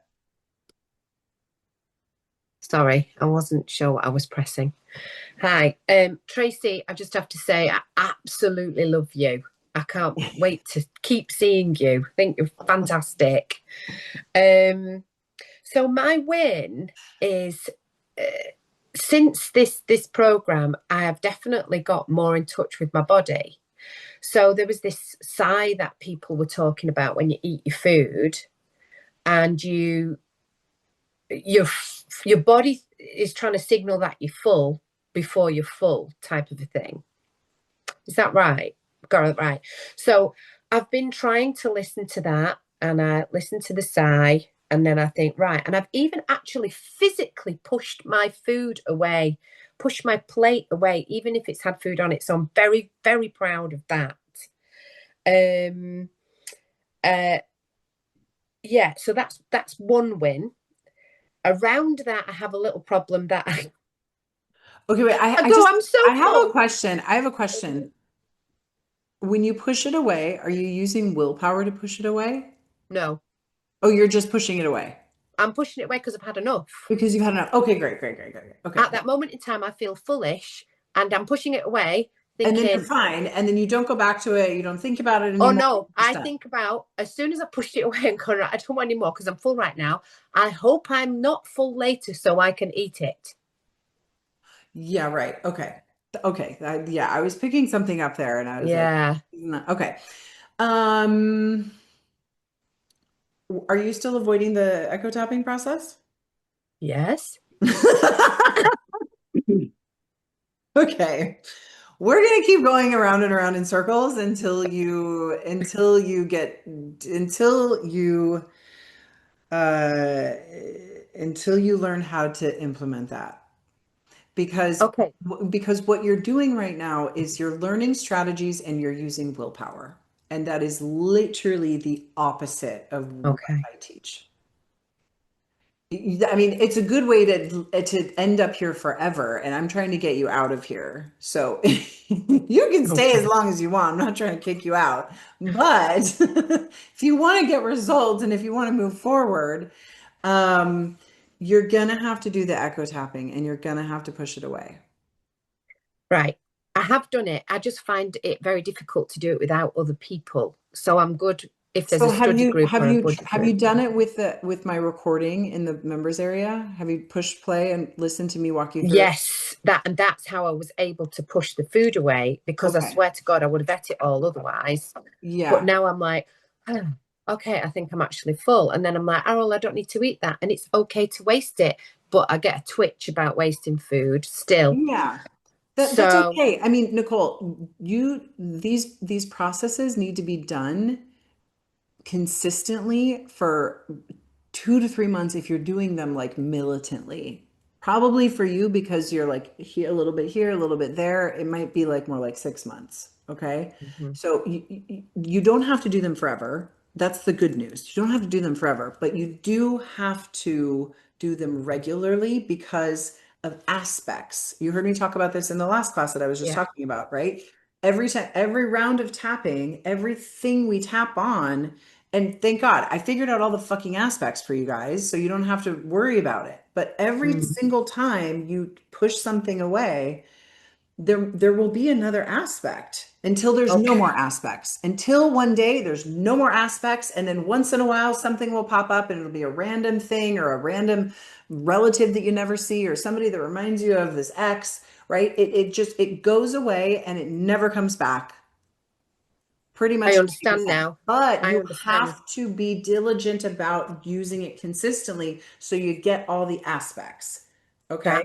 [SPEAKER 8] Sorry, I wasn't sure what I was pressing. Hi, Tracy, I just have to say I absolutely love you. I can't wait to keep seeing you. I think you're fantastic. So my win is since this program, I have definitely got more in touch with my body. So there was this sigh that people were talking about when you eat your food, and your your body is trying to signal that you're full before you're full, type of a thing. Is that right? Got it right. So I've been trying to listen to that, and I listen to the sigh, and then I think, right. And I've even actually physically pushed my food away, pushed my plate away, even if it's had food on it. So I'm very, very proud of that. Um uh yeah, so that's one win. Around that, I have a little problem that
[SPEAKER 1] Okay, wait,
[SPEAKER 8] I go, I'm so
[SPEAKER 1] I have a
[SPEAKER 8] full.
[SPEAKER 1] question. I have a question. When you push it away, are you using willpower to push it away?
[SPEAKER 8] No,
[SPEAKER 1] Oh, you're just pushing it away
[SPEAKER 8] I'm pushing it away because I've had enough.
[SPEAKER 1] because you've had enough. Okay, great, great, great, great, great. Okay.
[SPEAKER 8] At that moment in time, I feel foolish and I'm pushing it away,
[SPEAKER 1] And then you're
[SPEAKER 8] thinking,
[SPEAKER 1] fine. And then you don't go back to it. You don't think about it
[SPEAKER 8] oh
[SPEAKER 1] anymore.
[SPEAKER 8] no,
[SPEAKER 1] It's
[SPEAKER 8] I
[SPEAKER 1] done.
[SPEAKER 8] think about as soon as I pushed it away and gone, right, I don't want any more because I'm full right now. I hope I'm not full later so I can eat it.
[SPEAKER 1] Yeah, right. Okay. Okay. Yeah, I was picking something up there and I was like,
[SPEAKER 8] Yeah.
[SPEAKER 1] okay. Um, are you still avoiding the echo tapping process?
[SPEAKER 8] Yes.
[SPEAKER 1] Okay. We're gonna keep going around and around in circles uh until you learn how to implement that. Because
[SPEAKER 8] Okay.
[SPEAKER 1] because what you're doing right now is you're learning strategies and you're using willpower. And that is literally the opposite of what
[SPEAKER 8] Okay.
[SPEAKER 1] I teach. I mean, it's a good way to end up here forever, and I'm trying to get you out of here. So you can stay as
[SPEAKER 8] Okay.
[SPEAKER 1] long as you want. I'm not trying to kick you out. But if you want to get results and if you want to move forward, um, you're gonna have to do the echo tapping and you're gonna have to push it away.
[SPEAKER 8] Right. I have done it. I just find it very difficult to do it without other people. So I'm good if there's
[SPEAKER 1] So
[SPEAKER 8] a study group or a buddy
[SPEAKER 1] have you
[SPEAKER 8] group.
[SPEAKER 1] done it with my recording in the members area? Have you pushed play and listened to me walk you through it?
[SPEAKER 8] Yes, that's how I was able to push the food away because I
[SPEAKER 1] Okay.
[SPEAKER 8] swear to God I would have ate it all otherwise. But
[SPEAKER 1] Yeah.
[SPEAKER 8] now I'm like, oh, okay, I think I'm actually full. And then I'm like, oh, well, I don't need to eat that. And it's okay to waste it. But I get a twitch about wasting food still.
[SPEAKER 1] Yeah. That's
[SPEAKER 8] So,
[SPEAKER 1] okay. I mean, Nicole, these processes need to be done consistently for 2 to 3 months if you're doing them like militantly. Probably for you, because you're like here a little bit here, a little bit there, it might be like more like 6 months. Okay.
[SPEAKER 8] Mhm.
[SPEAKER 1] So you don't have to do them forever. That's the good news. You don't have to do them forever, but you do have to do them regularly because of aspects. You heard me talk about this in the last class that I was just
[SPEAKER 8] Yeah.
[SPEAKER 1] talking about, right? Every time, every round of tapping, everything we tap on, and thank God, I figured out all the fucking aspects for you guys, so you don't have to worry about it. But every
[SPEAKER 8] Mm.
[SPEAKER 1] single time you push something away, there will be another aspect until there's no more
[SPEAKER 8] Okay.
[SPEAKER 1] aspects. Until one day there's no more aspects, and then once in a while something will pop up and it'll be a random thing or a random relative that you never see or somebody that reminds you of this ex, right? It just it goes away and it never comes back pretty
[SPEAKER 8] I
[SPEAKER 1] much
[SPEAKER 8] understand
[SPEAKER 1] 90%.
[SPEAKER 8] now.
[SPEAKER 1] But
[SPEAKER 8] I
[SPEAKER 1] you
[SPEAKER 8] understand.
[SPEAKER 1] have to be diligent about using it consistently so you get all the aspects. Okay.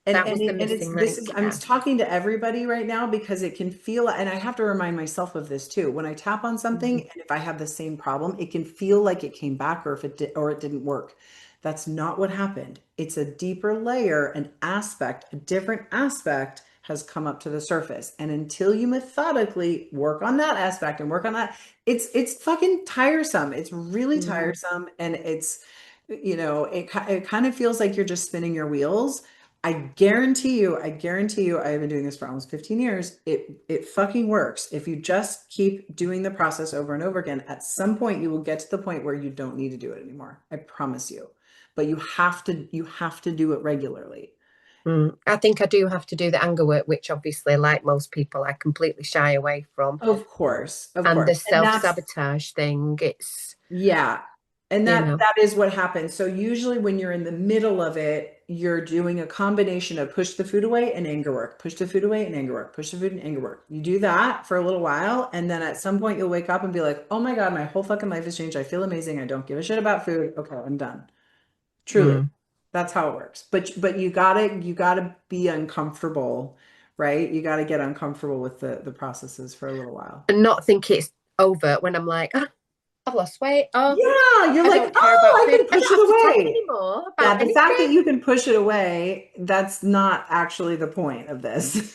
[SPEAKER 1] And
[SPEAKER 8] That
[SPEAKER 1] and
[SPEAKER 8] was the
[SPEAKER 1] and it's
[SPEAKER 8] missing
[SPEAKER 1] this
[SPEAKER 8] link.
[SPEAKER 1] is I'm
[SPEAKER 8] Yeah.
[SPEAKER 1] talking to everybody right now because it can feel, and I have to remind myself of this too. When I tap on something
[SPEAKER 8] Mhm.
[SPEAKER 1] and if I have the same problem, it can feel like it came back or if it did or it didn't work. That's not what happened. It's a deeper layer, an aspect, a different aspect has come up to the surface. And until you methodically work on that aspect and work on that, it's fucking tiresome. It's really
[SPEAKER 8] Mm.
[SPEAKER 1] tiresome and it's it kind of feels like you're just spinning your wheels. I guarantee you, I have been doing this for almost 15 years. It fucking works. If you just keep doing the process over and over again, at some point you will get to the point where you don't need to do it anymore. I promise you. But you have to do it regularly.
[SPEAKER 8] Mm. I think I do have to do the anger work, which obviously, like most people, I completely shy away from.
[SPEAKER 1] Of course, of
[SPEAKER 8] And
[SPEAKER 1] course.
[SPEAKER 8] the
[SPEAKER 1] And that's
[SPEAKER 8] self-sabotage thing,
[SPEAKER 1] yeah. And
[SPEAKER 8] you
[SPEAKER 1] that
[SPEAKER 8] know,
[SPEAKER 1] that is what happens. So usually when you're in the middle of it, you're doing a combination of push the food away and anger work, push the food away and anger work, push the food and anger work. You do that for a little while, and then at some point you'll wake up and be like, "Oh my God, my whole fucking life has changed. I feel amazing. I don't give a shit about food. Okay, I'm done." Truly.
[SPEAKER 8] mm.
[SPEAKER 1] That's how it works. But you gotta be uncomfortable, right? You gotta get uncomfortable with the processes for a little while.
[SPEAKER 8] And not think it's over when I'm like, "Ah, I've lost weight. Oh,
[SPEAKER 1] Yeah, you're
[SPEAKER 8] I
[SPEAKER 1] like,
[SPEAKER 8] don't care about
[SPEAKER 1] oh, I
[SPEAKER 8] food.
[SPEAKER 1] can
[SPEAKER 8] I
[SPEAKER 1] push
[SPEAKER 8] don't
[SPEAKER 1] it
[SPEAKER 8] have to tap
[SPEAKER 1] away.
[SPEAKER 8] anymore
[SPEAKER 1] Yeah,
[SPEAKER 8] about
[SPEAKER 1] the fact that
[SPEAKER 8] anything."
[SPEAKER 1] you can push it away, that's not actually the point of this.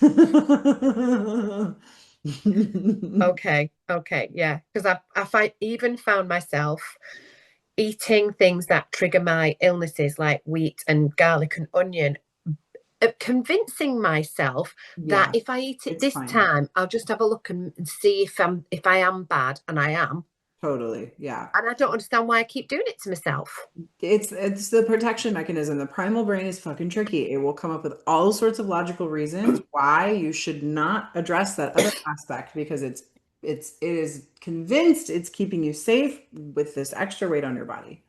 [SPEAKER 8] Okay, okay, yeah. Because even found myself eating things that trigger my illnesses like wheat and garlic and onion, convincing myself that
[SPEAKER 1] Yeah,
[SPEAKER 8] if I eat it
[SPEAKER 1] it's
[SPEAKER 8] this
[SPEAKER 1] fine.
[SPEAKER 8] time, I'll just have a look and see if I am bad, and I am.
[SPEAKER 1] Totally. Yeah.
[SPEAKER 8] And I don't understand why I keep doing it to myself.
[SPEAKER 1] It's the protection mechanism. The primal brain is fucking tricky. It will come up with all sorts of logical reasons why you should not address that other aspect because it is convinced it's keeping you safe with this extra weight on your body.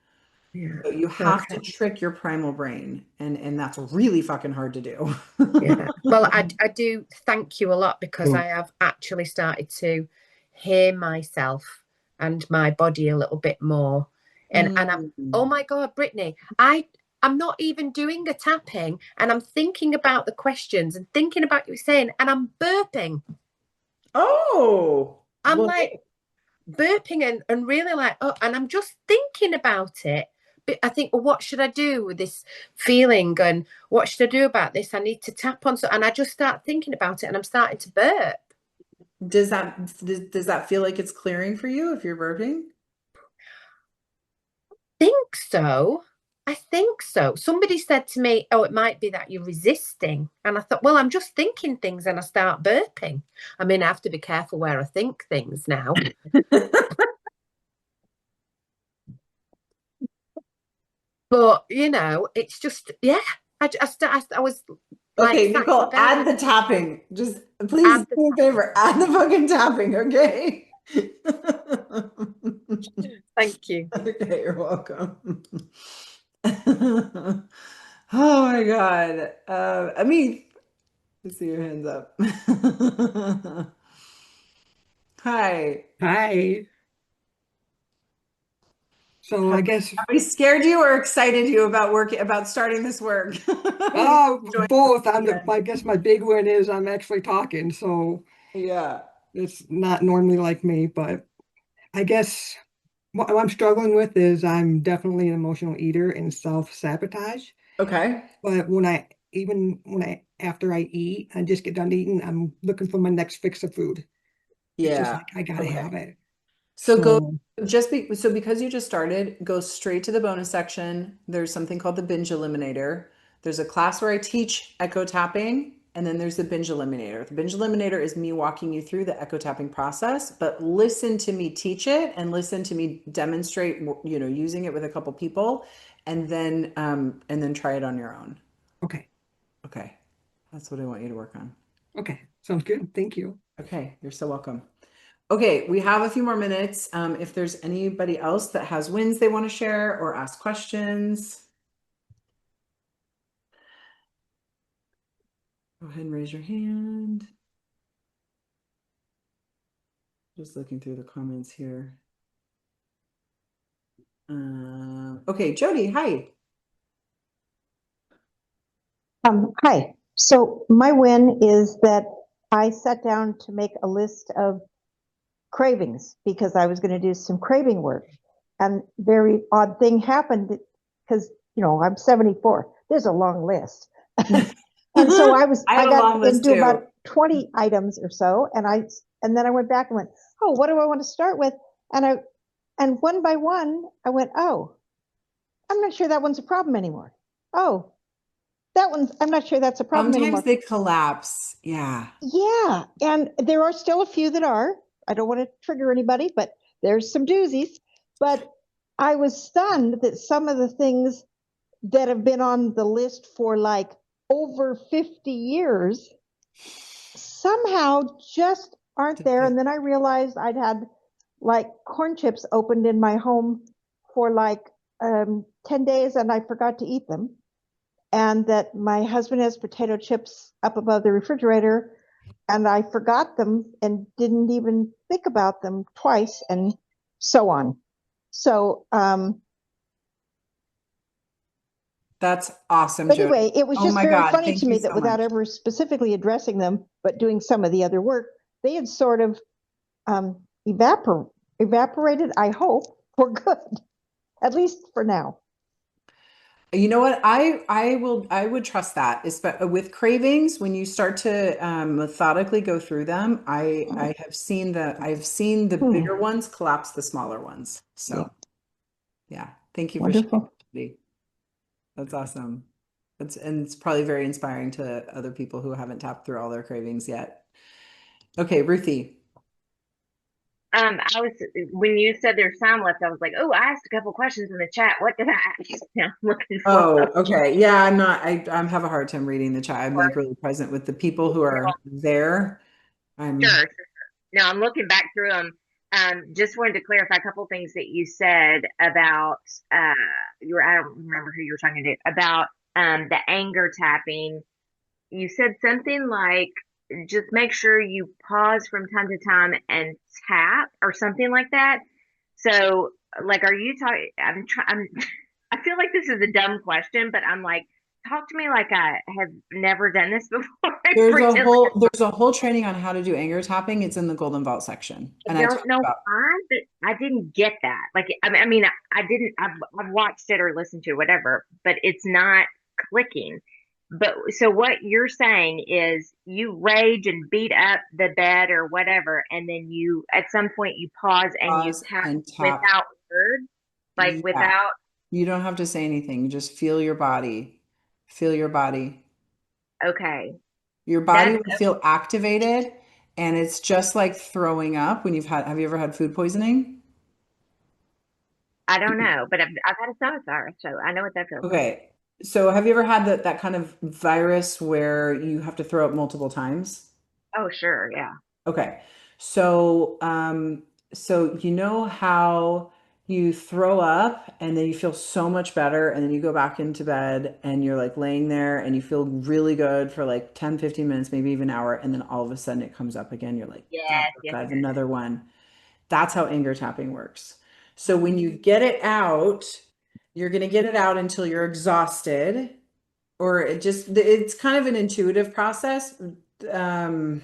[SPEAKER 8] Yeah.
[SPEAKER 1] So you have to
[SPEAKER 8] Okay.
[SPEAKER 1] trick your primal brain, and that's really fucking hard to do.
[SPEAKER 8] Yeah. Well, I do thank you a lot because I have actually started to hear myself and my body a little bit more. And I'm,
[SPEAKER 1] Mm.
[SPEAKER 8] oh my God, Brittany, I'm not even doing the tapping and I'm thinking about the questions and thinking about what you're saying and I'm burping.
[SPEAKER 1] Oh,
[SPEAKER 8] I'm
[SPEAKER 1] well,
[SPEAKER 8] like burping and really like, oh, and I'm just thinking about it. But I think, well, what should I do with this feeling? And what should I do about this? I need to tap on so, and I just start thinking about it, and I'm starting to burp.
[SPEAKER 1] does that feel like it's clearing for you if you're burping?
[SPEAKER 8] Think so. I think so. Somebody said to me, "Oh, it might be that you're resisting," and I thought, well, I'm just thinking things, and I start burping. I mean, I have to be careful where I think things now, but it's just, yeah. I was like
[SPEAKER 1] Okay,
[SPEAKER 8] sat in
[SPEAKER 1] Nicole,
[SPEAKER 8] bed.
[SPEAKER 1] add the tapping. Just please
[SPEAKER 8] Add
[SPEAKER 1] do
[SPEAKER 8] the
[SPEAKER 1] me a favor, add the fucking tapping, okay?
[SPEAKER 8] Thank you.
[SPEAKER 1] Okay, you're welcome. Oh my God. Amit, I see your hands up. Hi.
[SPEAKER 9] Hi. So
[SPEAKER 1] Have
[SPEAKER 9] I guess
[SPEAKER 1] we scared you or excited you about starting this work? Join
[SPEAKER 9] both.
[SPEAKER 1] again.
[SPEAKER 9] I guess my big win is I'm actually talking, so
[SPEAKER 1] Yeah.
[SPEAKER 9] it's not normally like me, but I guess what I'm struggling with is I'm definitely an emotional eater and self-sabotage.
[SPEAKER 1] Okay.
[SPEAKER 9] But even when I after I eat and just get done eating, I'm looking for my next fix of food. It's just
[SPEAKER 1] Yeah.
[SPEAKER 9] like I gotta
[SPEAKER 1] Okay.
[SPEAKER 9] have it.
[SPEAKER 1] So go
[SPEAKER 9] So
[SPEAKER 1] so because you just started, go straight to the bonus section. There's something called the binge eliminator. There's a class where I teach echo tapping, and then there's the binge eliminator. The binge eliminator is me walking you through the echo tapping process, but listen to me teach it and listen to me demonstrate, using it with a couple people, and then try it on your own.
[SPEAKER 9] okay.
[SPEAKER 1] Okay. That's what I want you to work on.
[SPEAKER 9] Okay. Sounds good. Thank you.
[SPEAKER 1] Okay, you're so welcome. Okay, we have a few more minutes. If there's anybody else that has wins they want to share or ask questions, go ahead and raise your hand. Just looking through the comments here. Okay, Jody, hi.
[SPEAKER 10] Hi. So my win is that I sat down to make a list of cravings because I was going to do some craving work. And very odd thing happened because, I'm 74. There's a long list. And so
[SPEAKER 1] I have
[SPEAKER 10] I
[SPEAKER 1] a
[SPEAKER 10] got
[SPEAKER 1] long list
[SPEAKER 10] into
[SPEAKER 1] too.
[SPEAKER 10] about 20 items or so. And then I went back and went, oh, what do I want to start with? And one by one, I went, oh, I'm not sure that one's a problem anymore. Oh, I'm not sure that's a problem
[SPEAKER 1] Sometimes
[SPEAKER 10] anymore.
[SPEAKER 1] they collapse. Yeah.
[SPEAKER 10] Yeah, and there are still a few that are. I don't want to trigger anybody, but there's some doozies. But I was stunned that some of the things that have been on the list for like over 50 years somehow just aren't there. And then I realized I'd had like corn chips opened in my home for like 10 days and I forgot to eat them. And that my husband has potato chips up above the refrigerator and I forgot them and didn't even think about them twice and so on. So,
[SPEAKER 1] That's awesome,
[SPEAKER 10] but
[SPEAKER 1] Jody.
[SPEAKER 10] anyway, it was
[SPEAKER 1] Oh
[SPEAKER 10] just
[SPEAKER 1] my
[SPEAKER 10] very
[SPEAKER 1] God,
[SPEAKER 10] funny
[SPEAKER 1] thank
[SPEAKER 10] to
[SPEAKER 1] you
[SPEAKER 10] me that
[SPEAKER 1] so
[SPEAKER 10] without
[SPEAKER 1] much.
[SPEAKER 10] ever specifically addressing them, but doing some of the other work, they had sort of evaporated, I hope, for good, at least for now.
[SPEAKER 1] You know what? I would trust that. With cravings, when you start to methodically go through them, I've seen the bigger ones collapse the smaller ones. So yeah, thank you for sharing,
[SPEAKER 10] Wonderful.
[SPEAKER 1] Jody. That's awesome. It's probably very inspiring to other people who haven't tapped through all their cravings yet. Okay, Ruthie.
[SPEAKER 4] I was when you said there's time left, I was like, oh, I asked a couple questions in the chat. What did I ask? Now I'm looking for
[SPEAKER 1] Oh,
[SPEAKER 4] them.
[SPEAKER 1] okay. Yeah, I'm have a hard time reading the chat. I'm like really present with the people who are there.
[SPEAKER 4] Sure,
[SPEAKER 1] I'm
[SPEAKER 4] sure. No, I'm looking back through them. Just wanted to clarify a couple things that you said about I don't remember who you were talking to about the anger tapping. You said something like just make sure you pause from time to time and tap or something like that. So, like, are you talking? I feel like this is a dumb question, but I'm like, talk to me like I have never done this before. I pretend like
[SPEAKER 1] there's a whole training on how to do anger tapping. It's in the Golden Vault section.
[SPEAKER 4] I
[SPEAKER 1] And I
[SPEAKER 4] don't
[SPEAKER 1] talk
[SPEAKER 4] know
[SPEAKER 1] about
[SPEAKER 4] why, but I didn't get that. Like, I mean, I didn't. I've watched it or listened to whatever, but it's not clicking. But so what you're saying is you rage and beat up the bed or whatever, and then you at some point you pause and you
[SPEAKER 1] pause
[SPEAKER 4] tap
[SPEAKER 1] and tap.
[SPEAKER 4] without words, like
[SPEAKER 1] Yeah.
[SPEAKER 4] without.
[SPEAKER 1] You don't have to say anything. Just feel your body. Feel your body.
[SPEAKER 4] Okay,
[SPEAKER 1] Your body
[SPEAKER 4] that's
[SPEAKER 1] will feel activated, and it's just like throwing up when have you ever had food poisoning?
[SPEAKER 4] I don't know, but I've had a stomach virus, so I know what that feels like.
[SPEAKER 1] Okay. So have you ever had that kind of virus where you have to throw up multiple times?
[SPEAKER 4] Oh, sure, yeah.
[SPEAKER 1] Okay. So, so you know how you throw up and then you feel so much better and then you go back into bed and you're like laying there and you feel really good for like 10, 15 minutes, maybe even an hour, and then all of a sudden it comes up again. You're like,
[SPEAKER 4] Yes,
[SPEAKER 1] I
[SPEAKER 4] yes,
[SPEAKER 1] have
[SPEAKER 4] yes.
[SPEAKER 1] another one. That's how anger tapping works. So when you get it out, you're going to get it out until you're exhausted, or it's kind of an intuitive process. Um,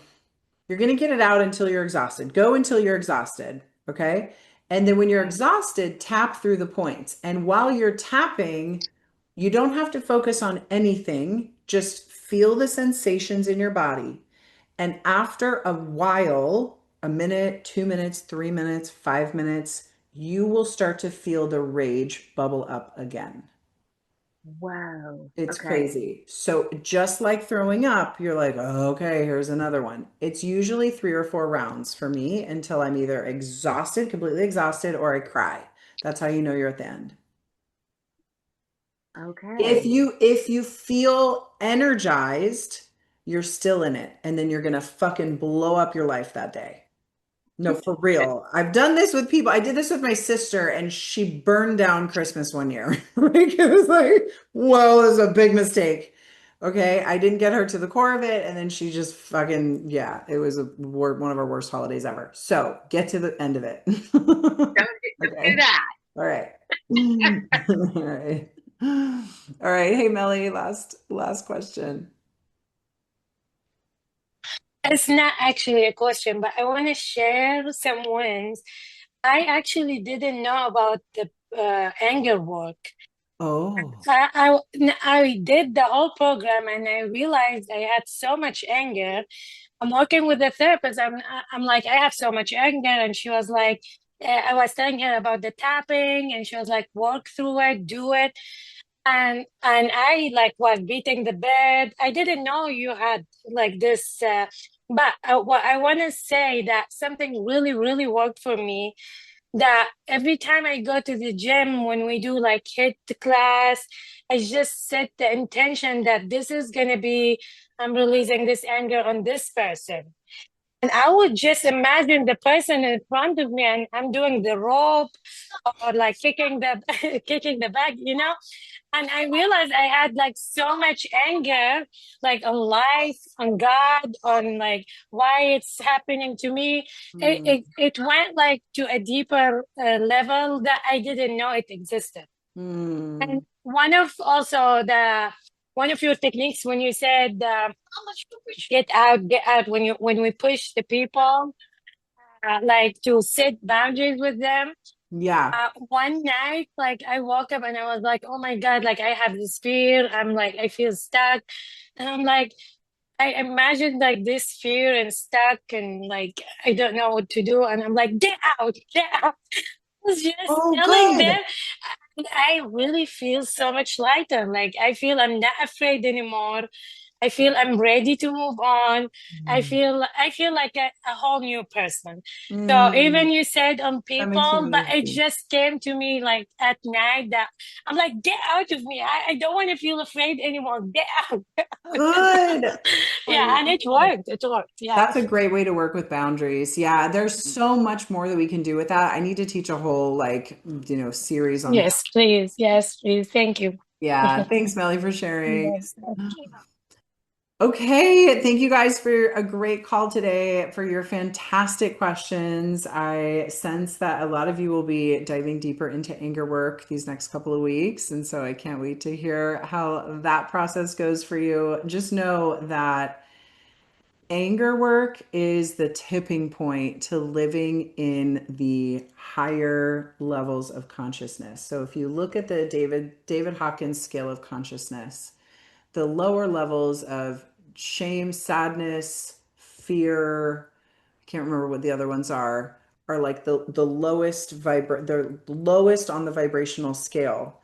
[SPEAKER 1] you're going to get it out until you're exhausted. Go until you're exhausted. Okay. And then when you're exhausted, tap through the points. And while you're tapping, You don't have to focus on anything, just feel the sensations in your body. And after a while, a minute, 2 minutes, 3 minutes, 5 minutes, you will start to feel the rage bubble up again.
[SPEAKER 4] Whoa.
[SPEAKER 1] It's
[SPEAKER 4] Okay.
[SPEAKER 1] crazy. So just like throwing up, you're like, oh, okay, here's another one. It's usually 3 or 4 rounds for me until I'm either exhausted, completely exhausted, or I cry. That's how you know you're at the end.
[SPEAKER 4] Okay.
[SPEAKER 1] If you feel energized, you're still in it, and then you're gonna fucking blow up your life that day. No, for real. I've done this with people. I did this with my sister, and she burned down Christmas one year. Like it was like, whoa, this is a big mistake. Okay, I didn't get her to the core of it, and then she just fucking, yeah, it was one of our worst holidays ever. So get to the end of it.
[SPEAKER 4] Don't do
[SPEAKER 1] Okay.
[SPEAKER 4] that.
[SPEAKER 1] All right. All right. All right. Hey, Melly, last question.
[SPEAKER 3] It's not actually a question, but I want to share some wins. I actually didn't know about the anger work.
[SPEAKER 1] Oh.
[SPEAKER 3] I did the whole program and I realized I had so much anger. I'm working with a therapist. I'm like, I have so much anger. And she was like, I was telling her about the tapping and she was like, work through it, do it. And I like was beating the bed. I didn't know you had like this. But what I want to say that something really, really worked for me that every time I go to the gym, when we do like hit the class, I just set the intention that this is going to be, I'm releasing this anger on this person. And I would just imagine the person in front of me and I'm doing the rope or like kicking the kicking the bag, you know? And I realized I had like so much anger, like on life, on God, on like why it's happening to me. It went like to a deeper level that I didn't know it existed. And
[SPEAKER 1] Mm.
[SPEAKER 3] one of your techniques when you said get out when we push the people, like to set boundaries with them.
[SPEAKER 1] Yeah.
[SPEAKER 3] One night, like I woke up and I was like, oh my God, like I have this fear. I'm like, I feel stuck. And I'm like, I imagined like this fear and stuck and like I don't know what to do. And I'm like, get out, get out. I was just
[SPEAKER 1] Oh,
[SPEAKER 3] telling them.
[SPEAKER 1] good.
[SPEAKER 3] And I really feel so much lighter. Like I feel I'm not afraid anymore. I feel I'm ready to move on. I feel like a whole new person. So
[SPEAKER 1] Mm.
[SPEAKER 3] even you said on
[SPEAKER 1] That makes me
[SPEAKER 3] people, but
[SPEAKER 1] really
[SPEAKER 3] it
[SPEAKER 1] happy.
[SPEAKER 3] just came to me like at night that I'm like, get out of me. I don't want to feel afraid anymore. Get out.
[SPEAKER 1] Good. I
[SPEAKER 3] Yeah, and
[SPEAKER 1] love
[SPEAKER 3] it
[SPEAKER 1] it.
[SPEAKER 3] worked. It worked. Yeah.
[SPEAKER 1] That's a great way to work with boundaries. Yeah, there's so much more that we can do with that. I need to teach a whole series on
[SPEAKER 3] Yes, please. Yes, please. Thank you.
[SPEAKER 1] yeah. Thanks, Melly, for sharing.
[SPEAKER 3] Yes.
[SPEAKER 1] Okay, thank you guys for a great call today, for your fantastic questions. I sense that a lot of you will be diving deeper into anger work these next couple of weeks. And so I can't wait to hear how that process goes for you. Just know that anger work is the tipping point to living in the higher levels of consciousness. So if you look at the David Hawkins scale of consciousness, the lower levels of shame, sadness, fear, I can't remember what the other ones are like the the lowest on the vibrational scale.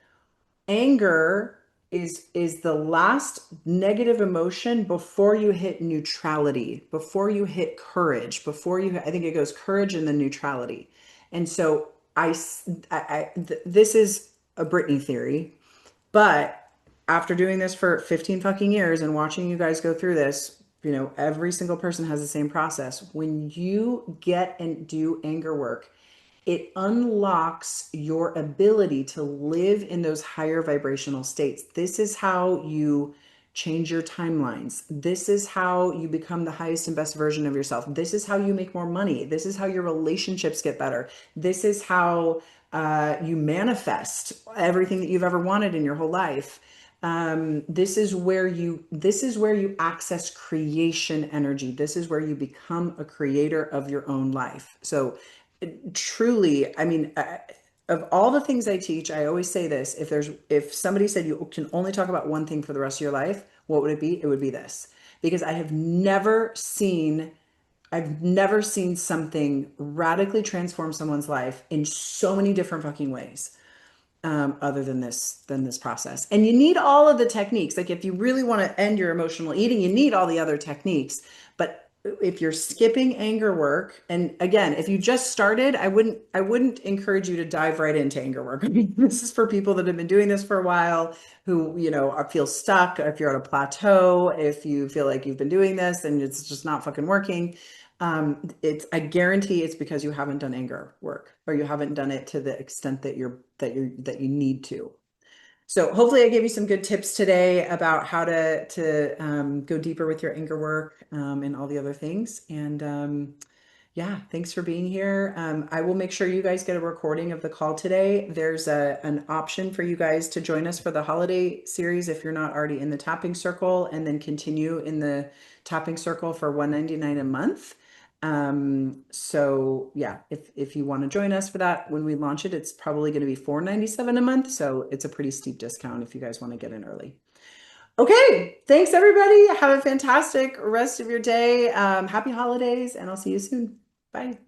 [SPEAKER 1] Anger is the last negative emotion before you hit neutrality, before you hit courage, before you I think it goes courage and then neutrality. And so this is a Britney theory, but after doing this for 15 fucking years and watching you guys go through this, every single person has the same process. When you get and do anger work, it unlocks your ability to live in those higher vibrational states. This is how you change your timelines. This is how you become the highest and best version of yourself. This is how you make more money. This is how your relationships get better. This is how you manifest everything that you've ever wanted in your whole life. This is where you access creation energy. This is where you become a creator of your own life. So truly, I mean, of all the things I teach, I always say this. If somebody said you can only talk about one thing for the rest of your life, what would it be? It would be this. Because I've never seen something radically transform someone's life in so many different fucking ways, other than this process. And you need all of the techniques. Like if you really want to end your emotional eating, you need all the other techniques. But if you're skipping anger work, and again, if you just started, I wouldn't encourage you to dive right into anger work. I mean, this is for people that have been doing this for a while, who, feel stuck. If you're at a plateau, if you feel like you've been doing this and it's just not fucking working, I guarantee it's because you haven't done anger work, or you haven't done it to the extent that you need to. So hopefully I gave you some good tips today about how to go deeper with your anger work, and all the other things. And yeah, thanks for being here. I will make sure you guys get a recording of the call today. There's an option for you guys to join us for the holiday series if you're not already in the tapping circle, and then continue in the tapping circle for $199 a month. So yeah, if you want to join us for that, when we launch it, it's probably going to be $497 a month. So it's a pretty steep discount if you guys want to get in early. Okay. Thanks everybody. Have a fantastic rest of your day. Happy holidays, and I'll see you soon. Bye.